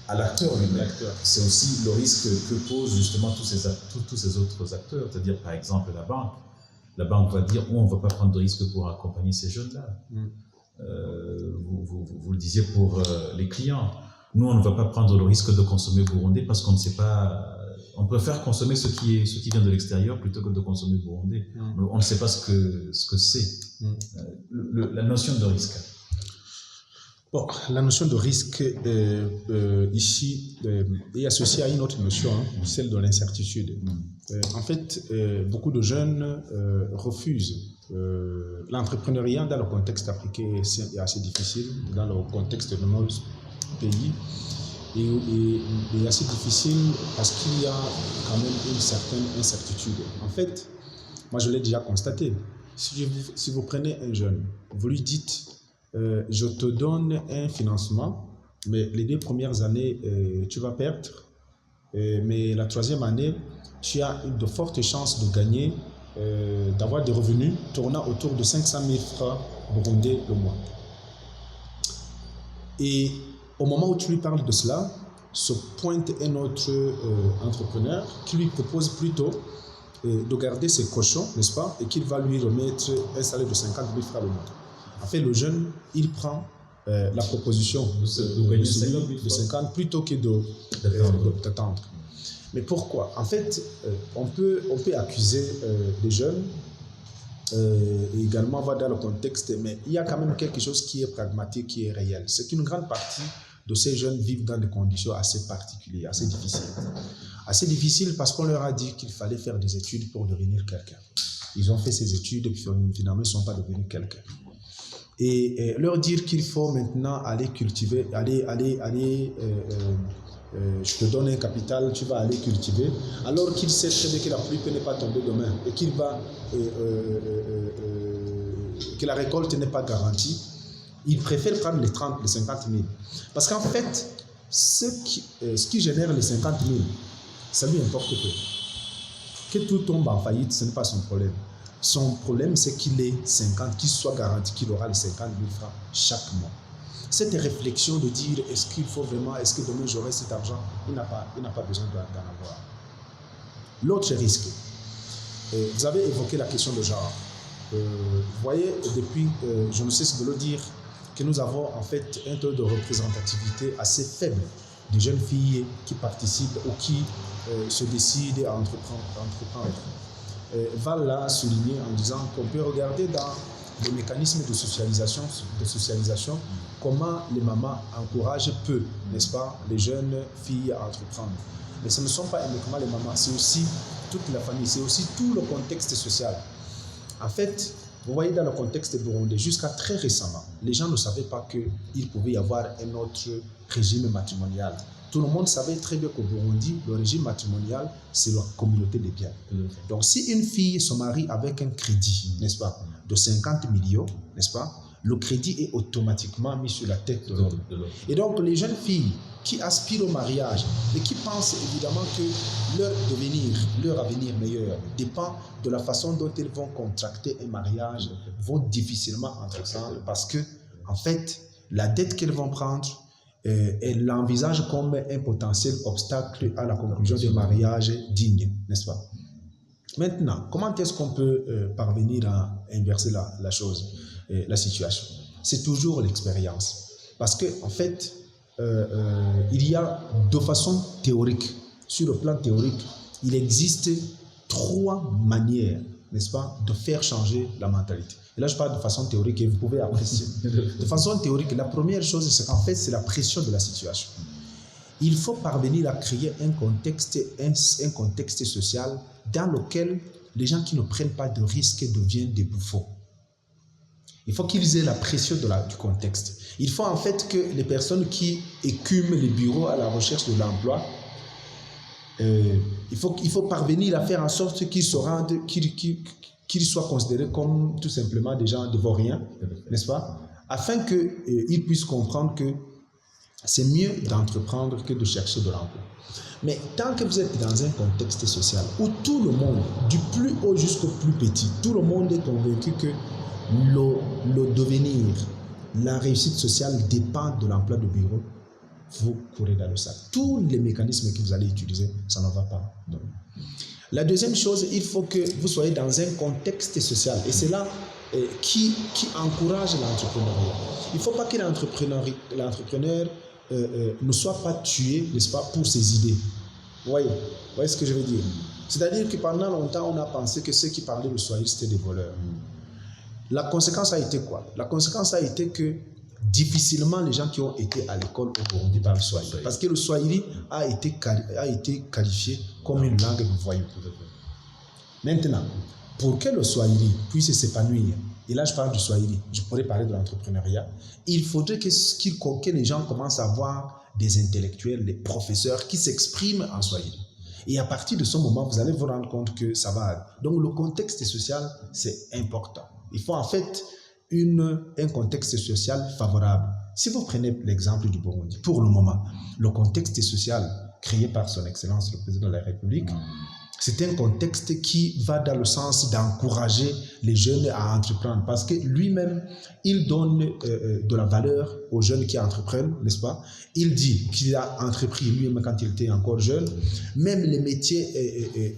à l'acteur lui-même, c'est aussi le risque que posent justement tous ces autres acteurs, c'est-à-dire par exemple la banque. La banque va dire on ne va pas prendre de risque pour accompagner ces jeunes-là. Vous le disiez pour les clients. Nous, on ne va pas prendre le risque de consommer burundais parce qu'on ne sait pas. On préfère consommer ce qui vient de l'extérieur plutôt que de consommer burundais. On ne sait pas ce que c'est. La notion de risque. Bon, la notion de risque ici est associée à une autre notion, celle de l'incertitude. En fait, beaucoup de jeunes refusent. L'entrepreneuriat dans le contexte africain est assez difficile, dans le contexte de nos pays, et assez difficile parce qu'il y a quand même une certaine incertitude. En fait, moi je l'ai déjà constaté. Si vous prenez un jeune, vous lui dites je te donne un financement, mais les 2 premières années, tu vas perdre. Mais la 3e année, tu as de fortes chances de gagner, d'avoir des revenus tournant autour de 500 000 francs burundais le mois. Et au moment où tu lui parles de cela, se pointe un autre entrepreneur qui lui propose plutôt de garder ses cochons, n'est-ce pas, et qu'il va lui remettre un salaire de 50 000 francs le mois. En fait, le jeune, il prend la proposition de 50 plutôt que d'attendre. Mais pourquoi? En fait, on peut accuser les jeunes et également voir dans le contexte, mais il y a quand même quelque chose qui est pragmatique, qui est réel. C'est qu'une grande partie de ces jeunes vivent dans des conditions assez particulières, assez difficiles. Assez difficiles parce qu'on leur a dit qu'il fallait faire des études pour devenir quelqu'un. Ils ont fait ces études et finalement ils ne sont pas devenus quelqu'un. Et leur dire qu'il faut maintenant aller cultiver, je te donne un capital, tu vas aller cultiver, alors qu'il sait très bien que la pluie n'est pas tombée demain et que la récolte n'est pas garantie, ils préfèrent prendre les 30, les 50 000. Parce qu'en fait, ce qui génère les 50 000, ça lui importe peu. Que tout tombe en faillite, ce n'est pas son problème. Son problème, c'est qu'il soit garanti qu'il aura les 50 000 francs chaque mois. Cette réflexion de dire est-ce qu'il faut vraiment, est-ce que demain j'aurai cet argent, il n'a pas besoin d'en avoir. L'autre risque, vous avez évoqué la question de genre. Vous voyez, depuis, je ne cesse de le dire, que nous avons en fait un taux de représentativité assez faible de jeunes filles qui participent ou qui se décident à entreprendre. Val l'a souligné en disant qu'on peut regarder dans les mécanismes de socialisation comment les mamans encouragent peu, n'est-ce pas, les jeunes filles à entreprendre. Mais ce ne sont pas uniquement les mamans, c'est aussi toute la famille, c'est aussi tout le contexte social. En fait, vous voyez dans le contexte burundais, jusqu'à très récemment, les gens ne savaient pas qu'il pouvait y avoir un autre régime matrimonial. Tout le monde savait très bien qu'au Burundi, le régime matrimonial, c'est la communauté des biens. Donc, si une fille se marie avec un crédit, n'est-ce pas, de 50 millions, n'est-ce pas, le crédit est automatiquement mis sur la tête de l'homme. Et donc, les jeunes filles qui aspirent au mariage et qui pensent évidemment que leur avenir meilleur dépend de la façon dont elles vont contracter un mariage, vont difficilement entreprendre parce que, en fait, la dette qu'elles vont prendre, elles l'envisagent comme un potentiel obstacle à la conclusion d'un mariage digne, n'est-ce pas? Maintenant, comment est-ce qu'on peut parvenir à inverser la chose, la situation? C'est toujours l'expérience. Parce qu'en fait, il y a de façon théorique, sur le plan théorique, il existe 3 manières, n'est-ce pas, de faire changer la mentalité. Et là, je parle de façon théorique et vous pouvez apprécier. De façon théorique, la première chose, c'est qu'en fait, c'est la pression de la situation. Il faut parvenir à créer un contexte social dans lequel les gens qui ne prennent pas de risques deviennent des bouffons. Il faut qu'ils aient la pression du contexte. Il faut en fait que les personnes qui écument les bureaux à la recherche de l'emploi, il faut parvenir à faire en sorte qu'ils soient considérés comme tout simplement des gens de vauriens, n'est-ce pas? Afin qu'ils puissent comprendre que c'est mieux d'entreprendre que de chercher de l'emploi. Mais tant que vous êtes dans un contexte social où tout le monde, du plus haut jusqu'au plus petit, tout le monde est convaincu que le devenir, la réussite sociale dépend de l'emploi de bureau, vous courez dans le sac. Tous les mécanismes que vous allez utiliser, ça ne va pas. Donc, la deuxième chose, il faut que vous soyez dans un contexte social. Et c'est là qui encourage l'entrepreneuriat. Il ne faut pas que l'entrepreneur ne soit pas tué, n'est-ce pas, pour ses idées. Vous voyez ce que je veux dire? C'est-à-dire que pendant longtemps, on a pensé que ceux qui parlaient le swahili, c'était des voleurs. La conséquence a été quoi? La conséquence a été que difficilement les gens qui ont été à l'école au Burundi parlent swahili. Parce que le swahili a été qualifié comme une langue de voyous. Maintenant, pour que le swahili puisse s'épanouir, et là je parle du swahili, je pourrais parler de l'entrepreneuriat, il faudrait que les gens commencent à voir des intellectuels, des professeurs qui s'expriment en swahili. Et à partir de ce moment, vous allez vous rendre compte que ça va. Donc le contexte social, c'est important. Il faut en fait un contexte social favorable. Si vous prenez l'exemple du Burundi, pour le moment, le contexte social créé par son Excellence le Président de la République, c'est un contexte qui va dans le sens d'encourager les jeunes à entreprendre parce que lui-même, il donne de la valeur aux jeunes qui entreprennent, n'est-ce pas? Il dit qu'il a entrepris lui-même quand il était encore jeune, même les métiers,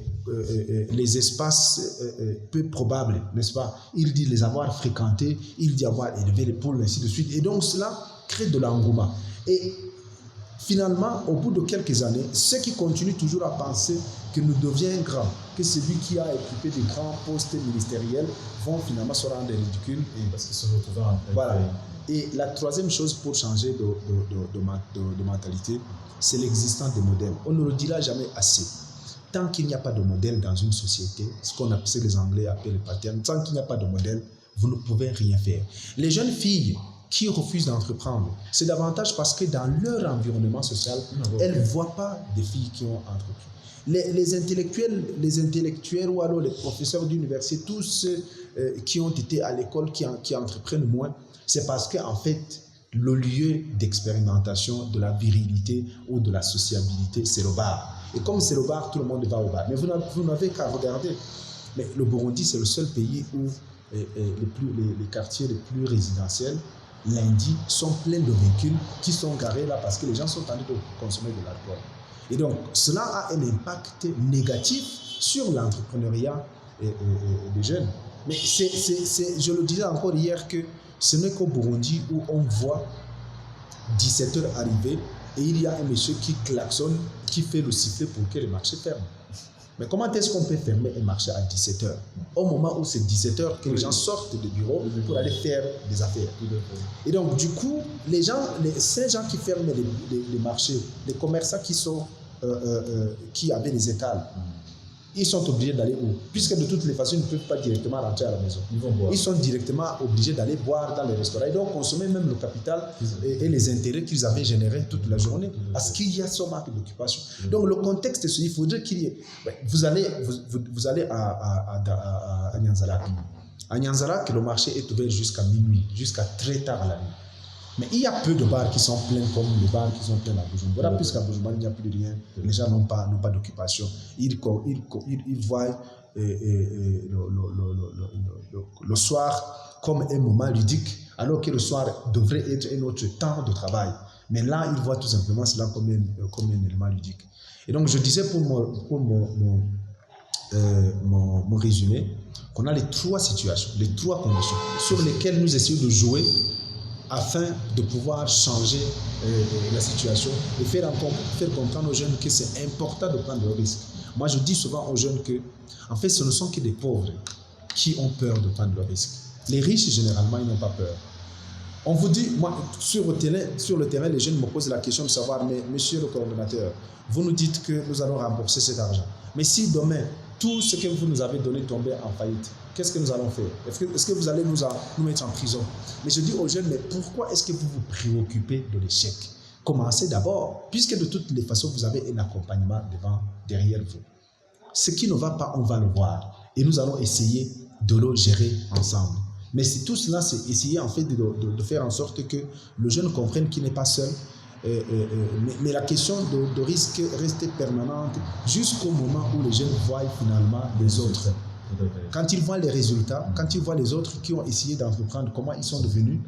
les espaces peu probables, n'est-ce pas? Il dit les avoir fréquentés, il dit avoir élevé les poules, ainsi de suite. Et donc cela crée de l'engouement. Et finalement, au bout de quelques années, ceux qui continuent toujours à penser que nous devions grands, que celui qui a occupé des grands postes ministériels vont finalement se rendre ridicules. Parce qu'ils se retrouvent en plein. Voilà. Et la troisième chose pour changer de mentalité, c'est l'existence des modèles. On ne le dira jamais assez. Tant qu'il n'y a pas de modèle dans une société, ce qu'on appelle, les Anglais appellent le pattern, tant qu'il n'y a pas de modèle, vous ne pouvez rien faire. Les jeunes filles qui refusent d'entreprendre, c'est davantage parce que dans leur environnement social, elles ne voient pas des filles qui ont entrepris. Les intellectuels ou alors les professeurs d'université, tous ceux qui ont été à l'école, qui entreprennent moins, c'est parce qu'en fait, le lieu d'expérimentation de la virilité ou de la sociabilité, c'est le bar. Et comme c'est le bar, tout le monde va au bar. Mais vous n'avez qu'à regarder. Mais le Burundi, c'est le seul pays où les quartiers les plus résidentiels, lundi, sont pleins de véhicules qui sont garés là parce que les gens sont en train de consommer de l'alcool. Et donc, cela a un impact négatif sur l'entrepreneuriat des jeunes. Mais je le disais encore hier que ce n'est qu'au Burundi où on voit 17h arriver et il y a un monsieur qui klaxonne, qui fait le sifflet pour que le marché ferme. Mais comment est-ce qu'on peut fermer un marché à 17h? Au moment où c'est 17h que les gens sortent du bureau pour aller faire des affaires. Et donc, du coup, ces gens qui ferment les marchés, les commerçants qui avaient des étals, ils sont obligés d'aller où? Puisque de toutes les façons, ils ne peuvent pas directement rentrer à la maison. Ils vont boire. Ils sont directement obligés d'aller boire dans les restaurants. Et donc consommer même le capital et les intérêts qu'ils avaient générés toute la journée. Parce qu'il y a ce manque d'occupation. Donc le contexte est celui, il faudrait qu'il y ait... Vous allez à Nyanzarak. À Nyanzarak, le marché est ouvert jusqu'à minuit, jusqu'à très tard la nuit. Mais il y a peu de bars qui sont pleins comme les bars qui sont pleins à Bujumbura, puisqu'à Bujumbura, il n'y a plus de rien. Les gens n'ont pas d'occupation. Ils voient le soir comme un moment ludique, alors que le soir devrait être un autre temps de travail. Mais là, ils voient tout simplement cela comme un élément ludique. Et donc, je disais pour mon résumé, qu'on a les trois situations, les trois conditions sur lesquelles nous essayons de jouer afin de pouvoir changer la situation et faire comprendre aux jeunes que c'est important de prendre le risque. Moi, je dis souvent aux jeunes que, en fait, ce ne sont que des pauvres qui ont peur de prendre le risque. Les riches, généralement, ils n'ont pas peur. On vous dit, moi, sur le terrain, les jeunes me posent la question de savoir, mais monsieur le coordonnateur, vous nous dites que nous allons rembourser cet argent. Mais si demain, tout ce que vous nous avez donné tombait en faillite, qu'est-ce que nous allons faire? Est-ce que vous allez nous mettre en prison? Mais je dis aux jeunes, mais pourquoi est-ce que vous vous préoccupez de l'échec? Commencez d'abord, puisque de toutes les façons, vous avez un accompagnement derrière vous. Ce qui ne va pas, on va le voir. Et nous allons essayer de le gérer ensemble. Mais c'est tout cela, c'est essayer en fait de faire en sorte que le jeune comprenne qu'il n'est pas seul. Mais la question de risque reste permanente jusqu'au moment où les jeunes voient finalement les autres. Quand ils voient les résultats, quand ils voient les autres qui ont essayé d'entreprendre, comment ils sont devenus,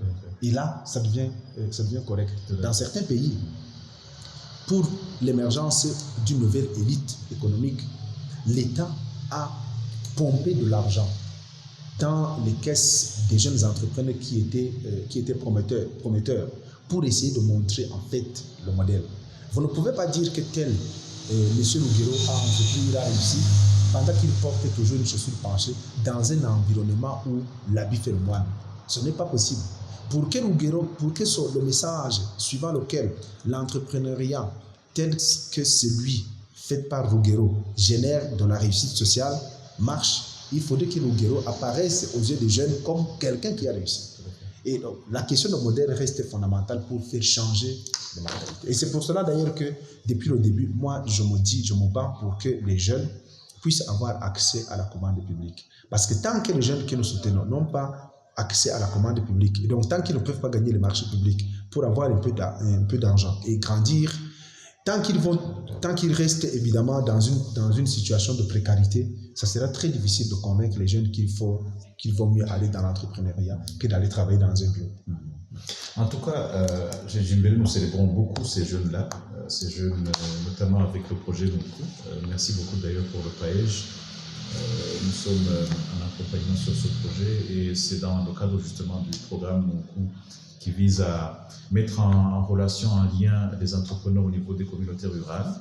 et là, ça devient correct. Dans certains pays, pour l'émergence d'une nouvelle élite économique, l'État a pompé de l'argent dans les caisses des jeunes entrepreneurs qui étaient prometteurs pour essayer de montrer en fait le modèle. Vous ne pouvez pas dire que tel M. Lugero a entrepris, il a réussi, pendant qu'il porte toujours une chaussure penchée dans un environnement où l'habit fait le moine. Ce n'est pas possible. Pour que le message suivant lequel l'entrepreneuriat tel que celui fait par Lugero génère de la réussite sociale marche, il faudrait que Lugero apparaisse aux yeux des jeunes comme quelqu'un qui a réussi. Et donc, la question de modèle reste fondamentale pour faire changer les mentalités. Et c'est pour cela d'ailleurs que depuis le début, moi je me bats pour que les jeunes puissent avoir accès à la commande publique. Parce que tant que les jeunes que nous soutenons n'ont pas accès à la commande publique, et donc tant qu'ils ne peuvent pas gagner les marchés publics pour avoir un peu d'argent et grandir, tant qu'ils restent évidemment dans une situation de précarité, ça sera très difficile de convaincre les jeunes qu'il vaut mieux aller dans l'entrepreneuriat que d'aller travailler dans un bureau. En tout cas, chez Jimbere, nous célébrons beaucoup ces jeunes-là, notamment avec le projet Nunku. Merci beaucoup d'ailleurs pour le PAEJ. Nous sommes en accompagnement sur ce projet et c'est dans le cadre justement du programme Nunku qui vise à mettre en relation, en lien des entrepreneurs au niveau des communautés rurales.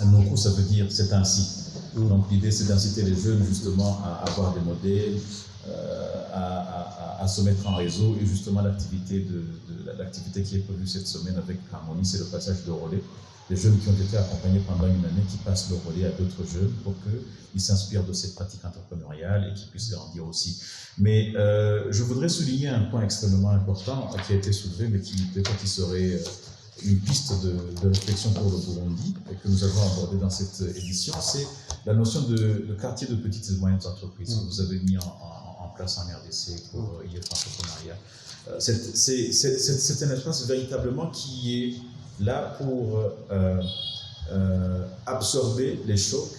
Nunku, ça veut dire c'est ainsi. Donc l'idée c'est d'inciter les jeunes justement à avoir des modèles, à se mettre en réseau et justement l'activité qui est prévue cette semaine avec Harmonie, c'est le passage de relais. Les jeunes qui ont été accompagnés pendant une année qui passent le relais à d'autres jeunes pour qu'ils s'inspirent de cette pratique entrepreneuriale et qu'ils puissent grandir aussi. Mais je voudrais souligner un point extrêmement important qui a été soulevé mais qui peut-être serait une piste de réflexion pour le Burundi et que nous avons abordé dans cette édition, c'est la notion de quartier de petites et moyennes entreprises que vous avez mis en place en RDC pour IF Entrepreneuriat. C'est un espace véritablement qui est là pour absorber les chocs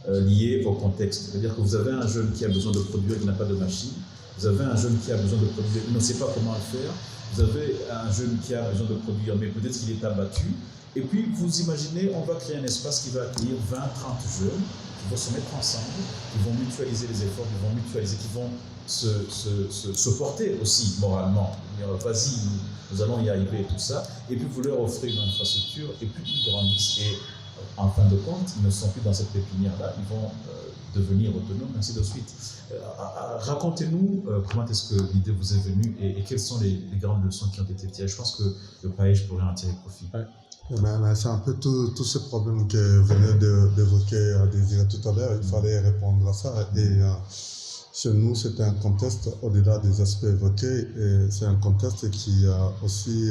liés au contexte. C'est-à-dire que vous avez un jeune qui a besoin de produire, il n'a pas de machine. Vous avez un jeune qui a besoin de produire, il ne sait pas comment le faire. Vous avez un jeune qui a besoin de produire, mais peut-être qu'il est abattu. Et puis, vous imaginez, on va créer un espace qui va accueillir 20, 30 jeunes qui vont se mettre ensemble, qui vont mutualiser les efforts, qui vont se porter aussi moralement. Vas-y, nous allons y arriver et tout ça. Et puis, vous leur offrez une infrastructure et puis ils grandissent. Et en fin de compte, ils ne sont plus dans cette pépinière-là, ils vont devenir autonomes, ainsi de suite. Racontez-nous comment est-ce que l'idée vous est venue et quelles sont les grandes leçons qui ont été tirées. Je pense que le PAEJ pourrait en tirer profit. Ouais. Mais c'est un peu tous ces problèmes que venait d'évoquer Désiré tout à l'heure. Il fallait répondre à ça. Et chez nous, c'est un contexte, au-delà des aspects évoqués, et c'est un contexte qui a aussi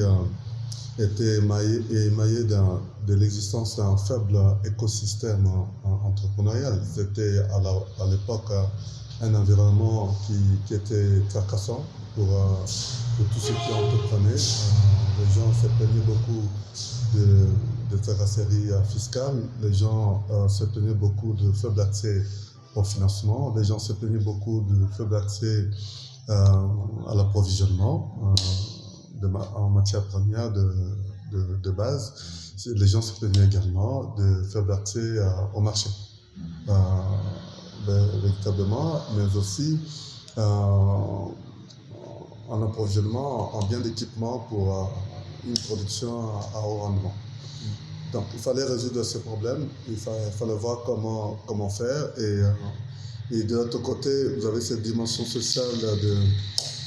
été émaillé de l'existence d'un faible écosystème entrepreneurial. C'était à l'époque un environnement qui était tracassant pour tous ceux qui entreprenaient. Les gens se plaignaient beaucoup de tracasseries fiscales, les gens se plaignaient beaucoup de faible accès au financement, les gens se plaignaient beaucoup de faible accès à l'approvisionnement en matière première de base. Les gens se plaignaient également de faible accès au marché, véritablement, mais aussi en approvisionnement, en biens d'équipement pour une production à haut rendement. Donc il fallait résoudre ces problèmes, il fallait voir comment faire, et de l'autre côté, vous avez cette dimension sociale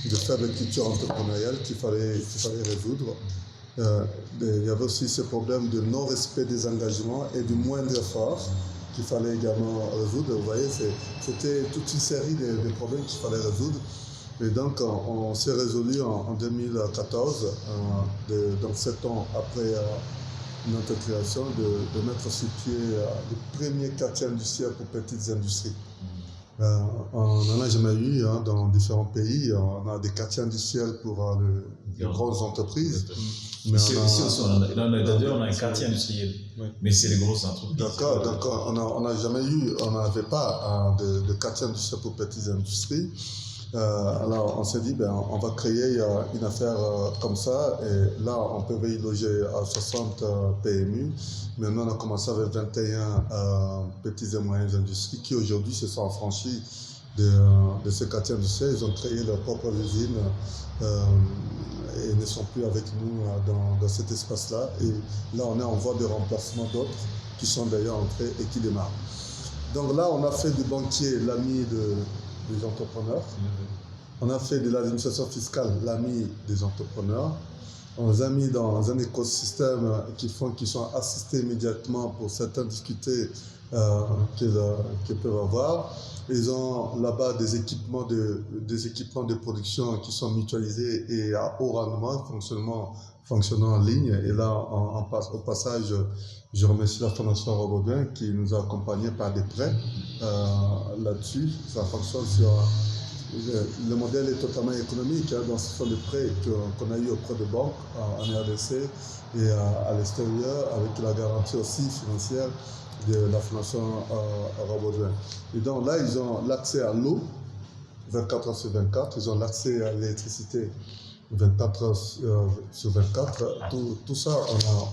de faible culture entrepreneuriale qu'il fallait résoudre. Il y avait aussi ce problème de non-respect des engagements et du moindre effort qu'il fallait également résoudre. Vous voyez, c'était toute une série de problèmes qu'il fallait résoudre. Et donc, on s'est résolu en 2014, donc 7 ans après notre création, de mettre sur pied le premier quartier industriel pour petites industries. On n'en a jamais eu dans différents pays. On a des quartiers industriels pour les grosses entreprises. Mais ici aussi, on a un quartier industriel, mais c'est les grosses entreprises. D'accord, donc on n'avait pas de quartier industriel pour petites industries. Alors on s'est dit, on va créer une affaire comme ça, et là on peut y loger à 60 PMU. Maintenant on a commencé avec 21 petites et moyennes industries qui aujourd'hui se sont affranchis de ce quartier industriel. Ils ont créé leur propre usine et ne sont plus avec nous dans cet espace-là. Et là on est en voie de remplacement d'autres qui sont d'ailleurs entrés et qui démarrent. Donc là on a fait du banquier l'ami des entrepreneurs. On a fait de l'administration fiscale l'ami des entrepreneurs. On les a mis dans un écosystème qui sont assistés immédiatement pour certaines difficultés qu'ils peuvent avoir. Ils ont là-bas des équipements de production qui sont mutualisés et à haut rendement, fonctionnant en ligne. Et là, au passage, je remercie la Fondation Robodin qui nous a accompagnés par des prêts là-dessus. Ça fonctionne sur... Le modèle est totalement économique, donc ce sont des prêts qu'on a eu auprès de banques en RDC et à l'extérieur, avec la garantie aussi financière de la Fondation Robodin. Et donc là, ils ont l'accès à l'eau 24 heures sur 24, ils ont l'accès à l'électricité 24 heures sur 24. Tout ça,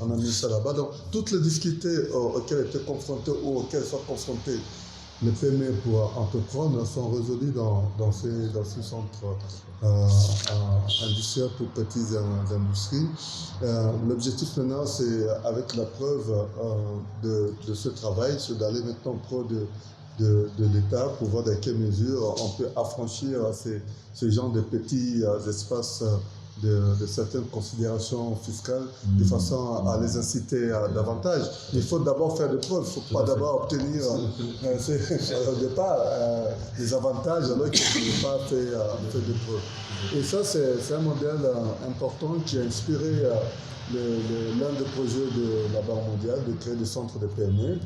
on a mis ça là-bas. Donc toutes les difficultés auxquelles étaient confrontés ou auxquelles sont confrontés les PME pour entreprendre sont résolues dans ce centre industriel pour petites industries. L'objectif maintenant, c'est avec la preuve de ce travail, c'est d'aller maintenant pro de l'État pour voir dans quelle mesure on peut affranchir ce genre de petits espaces de certaines considérations fiscales de façon à les inciter davantage. Il faut d'abord faire des preuves, il ne faut pas d'abord obtenir au départ des avantages alors qu'il n'y a pas fait de preuves. Et ça, c'est un modèle important qui a inspiré l'un des projets de la Banque mondiale de créer des centres de PME.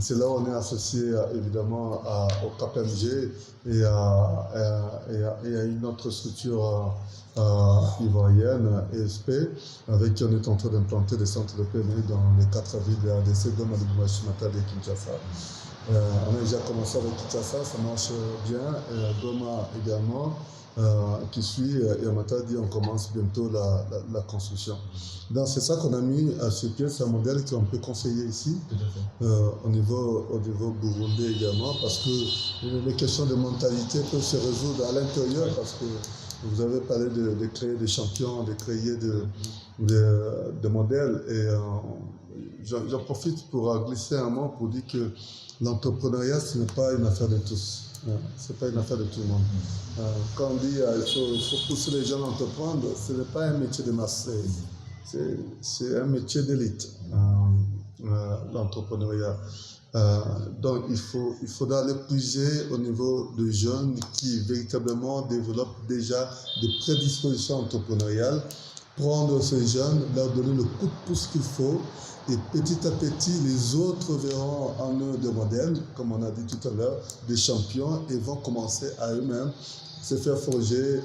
C'est là où on est associé évidemment au KPMG et à une autre structure ivoirienne, ESP, avec qui on est en train d'implanter des centres de PME dans les 4 villes de RDC, Goma, Lubumbashi, Matadi et Kinshasa. On a déjà commencé avec Kinshasa, ça marche bien, et Goma également. Qui suit, et à Matadi, on commence bientôt la construction. Donc c'est ça qu'on a mis sur pied, c'est un modèle qu'on peut conseiller ici, au niveau burundais également, parce que les questions de mentalité peuvent se résoudre à l'intérieur, parce que vous avez parlé de créer des champions, de créer des modèles, et j'en profite pour glisser un mot pour dire que l'entrepreneuriat, ce n'est pas une affaire de tous. Ce n'est pas une affaire de tout le monde. Quand on dit qu'il faut pousser les gens à entreprendre, ce n'est pas un métier de Marseille. c'est un métier d'élite, l'entrepreneuriat. Donc il faudra le puiser au niveau de jeunes qui véritablement développent déjà des prédispositions entrepreneuriales, prendre ces jeunes, leur donner le coup de pouce qu'il faut, et petit à petit les autres verront en eux des modèles, comme on a dit tout à l'heure, des champions, et vont commencer à eux-mêmes se faire forger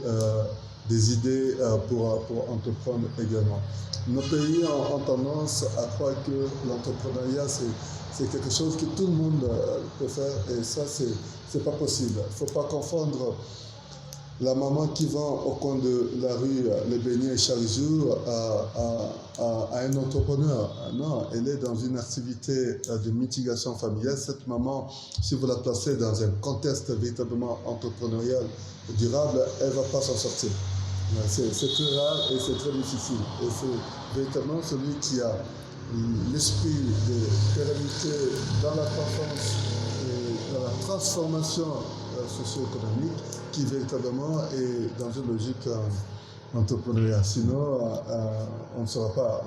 des idées pour entreprendre également. Nos pays ont tendance à croire que l'entrepreneuriat c'est quelque chose que tout le monde peut faire, et ça c'est pas possible. Il ne faut pas confondre la maman qui vend au coin de la rue les beignets chaque jour à un entrepreneur. Non, elle est dans une activité de mitigation familiale. Cette maman, si vous la placez dans un contexte véritablement entrepreneurial durable, elle ne va pas s'en sortir. C'est très rare et c'est très difficile. Et c'est véritablement celui qui a l'esprit de pérennité dans la croissance et dans la transformation socio-économique qui véritablement est dans une logique entrepreneuriale. Sinon, on ne saura pas.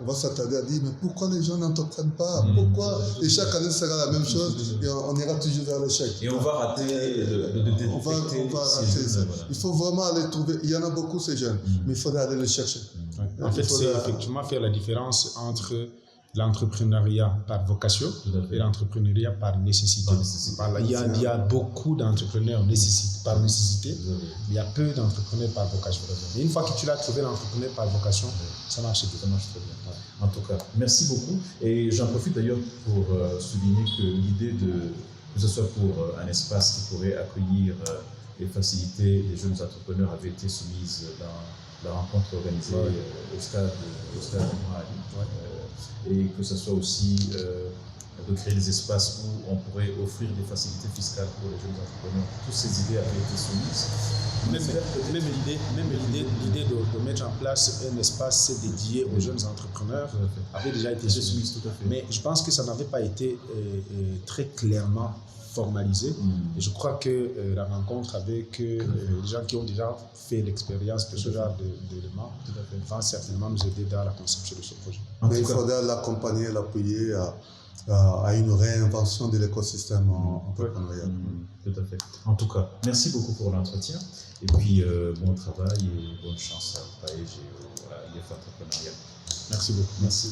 On va s'attarder à dire mais pourquoi les gens n'entreprennent pas? Pourquoi? Et chaque année sera la même chose et on ira toujours vers l'échec. Et on va rater de on va rater ça. Il faut vraiment aller trouver. Il y en a beaucoup ces jeunes, mais il faudra aller les chercher. En fait, c'est effectivement faire la différence entre l'entrepreneuriat par vocation et l'entrepreneuriat par nécessité. Il y a beaucoup d'entrepreneurs par nécessité, mais il y a peu d'entrepreneurs par vocation. Et une fois que tu as trouvé l'entrepreneur par vocation, ça marche bien. Ça marche très bien. Ouais. En tout cas, merci beaucoup. Et j'en profite d'ailleurs pour souligner que l'idée que ce soit pour un espace qui pourrait accueillir et faciliter les jeunes entrepreneurs avait été soumise dans la rencontre organisée au stade Moali. Et que ce soit aussi de créer des espaces où on pourrait offrir des facilités fiscales pour les jeunes entrepreneurs. Toutes ces idées avaient été soumises. Même l'idée de mettre en place un espace dédié aux jeunes entrepreneurs avait déjà été soumise. Tout à fait. Mais je pense que ça n'avait pas été très clairement formalisé. Et je crois que la rencontre avec les gens qui ont déjà fait l'expérience de ce genre d'éléments va certainement nous aider dans la conception de ce projet. Mais il faudra l'accompagner, l'appuyer à une réinvention de l'écosystème entrepreneurial. Tout à fait. En tout cas, merci beaucoup pour l'entretien. Et puis, bon travail et bonne chance à Paège et à l'IF Entrepreneuriat. Merci beaucoup. Merci.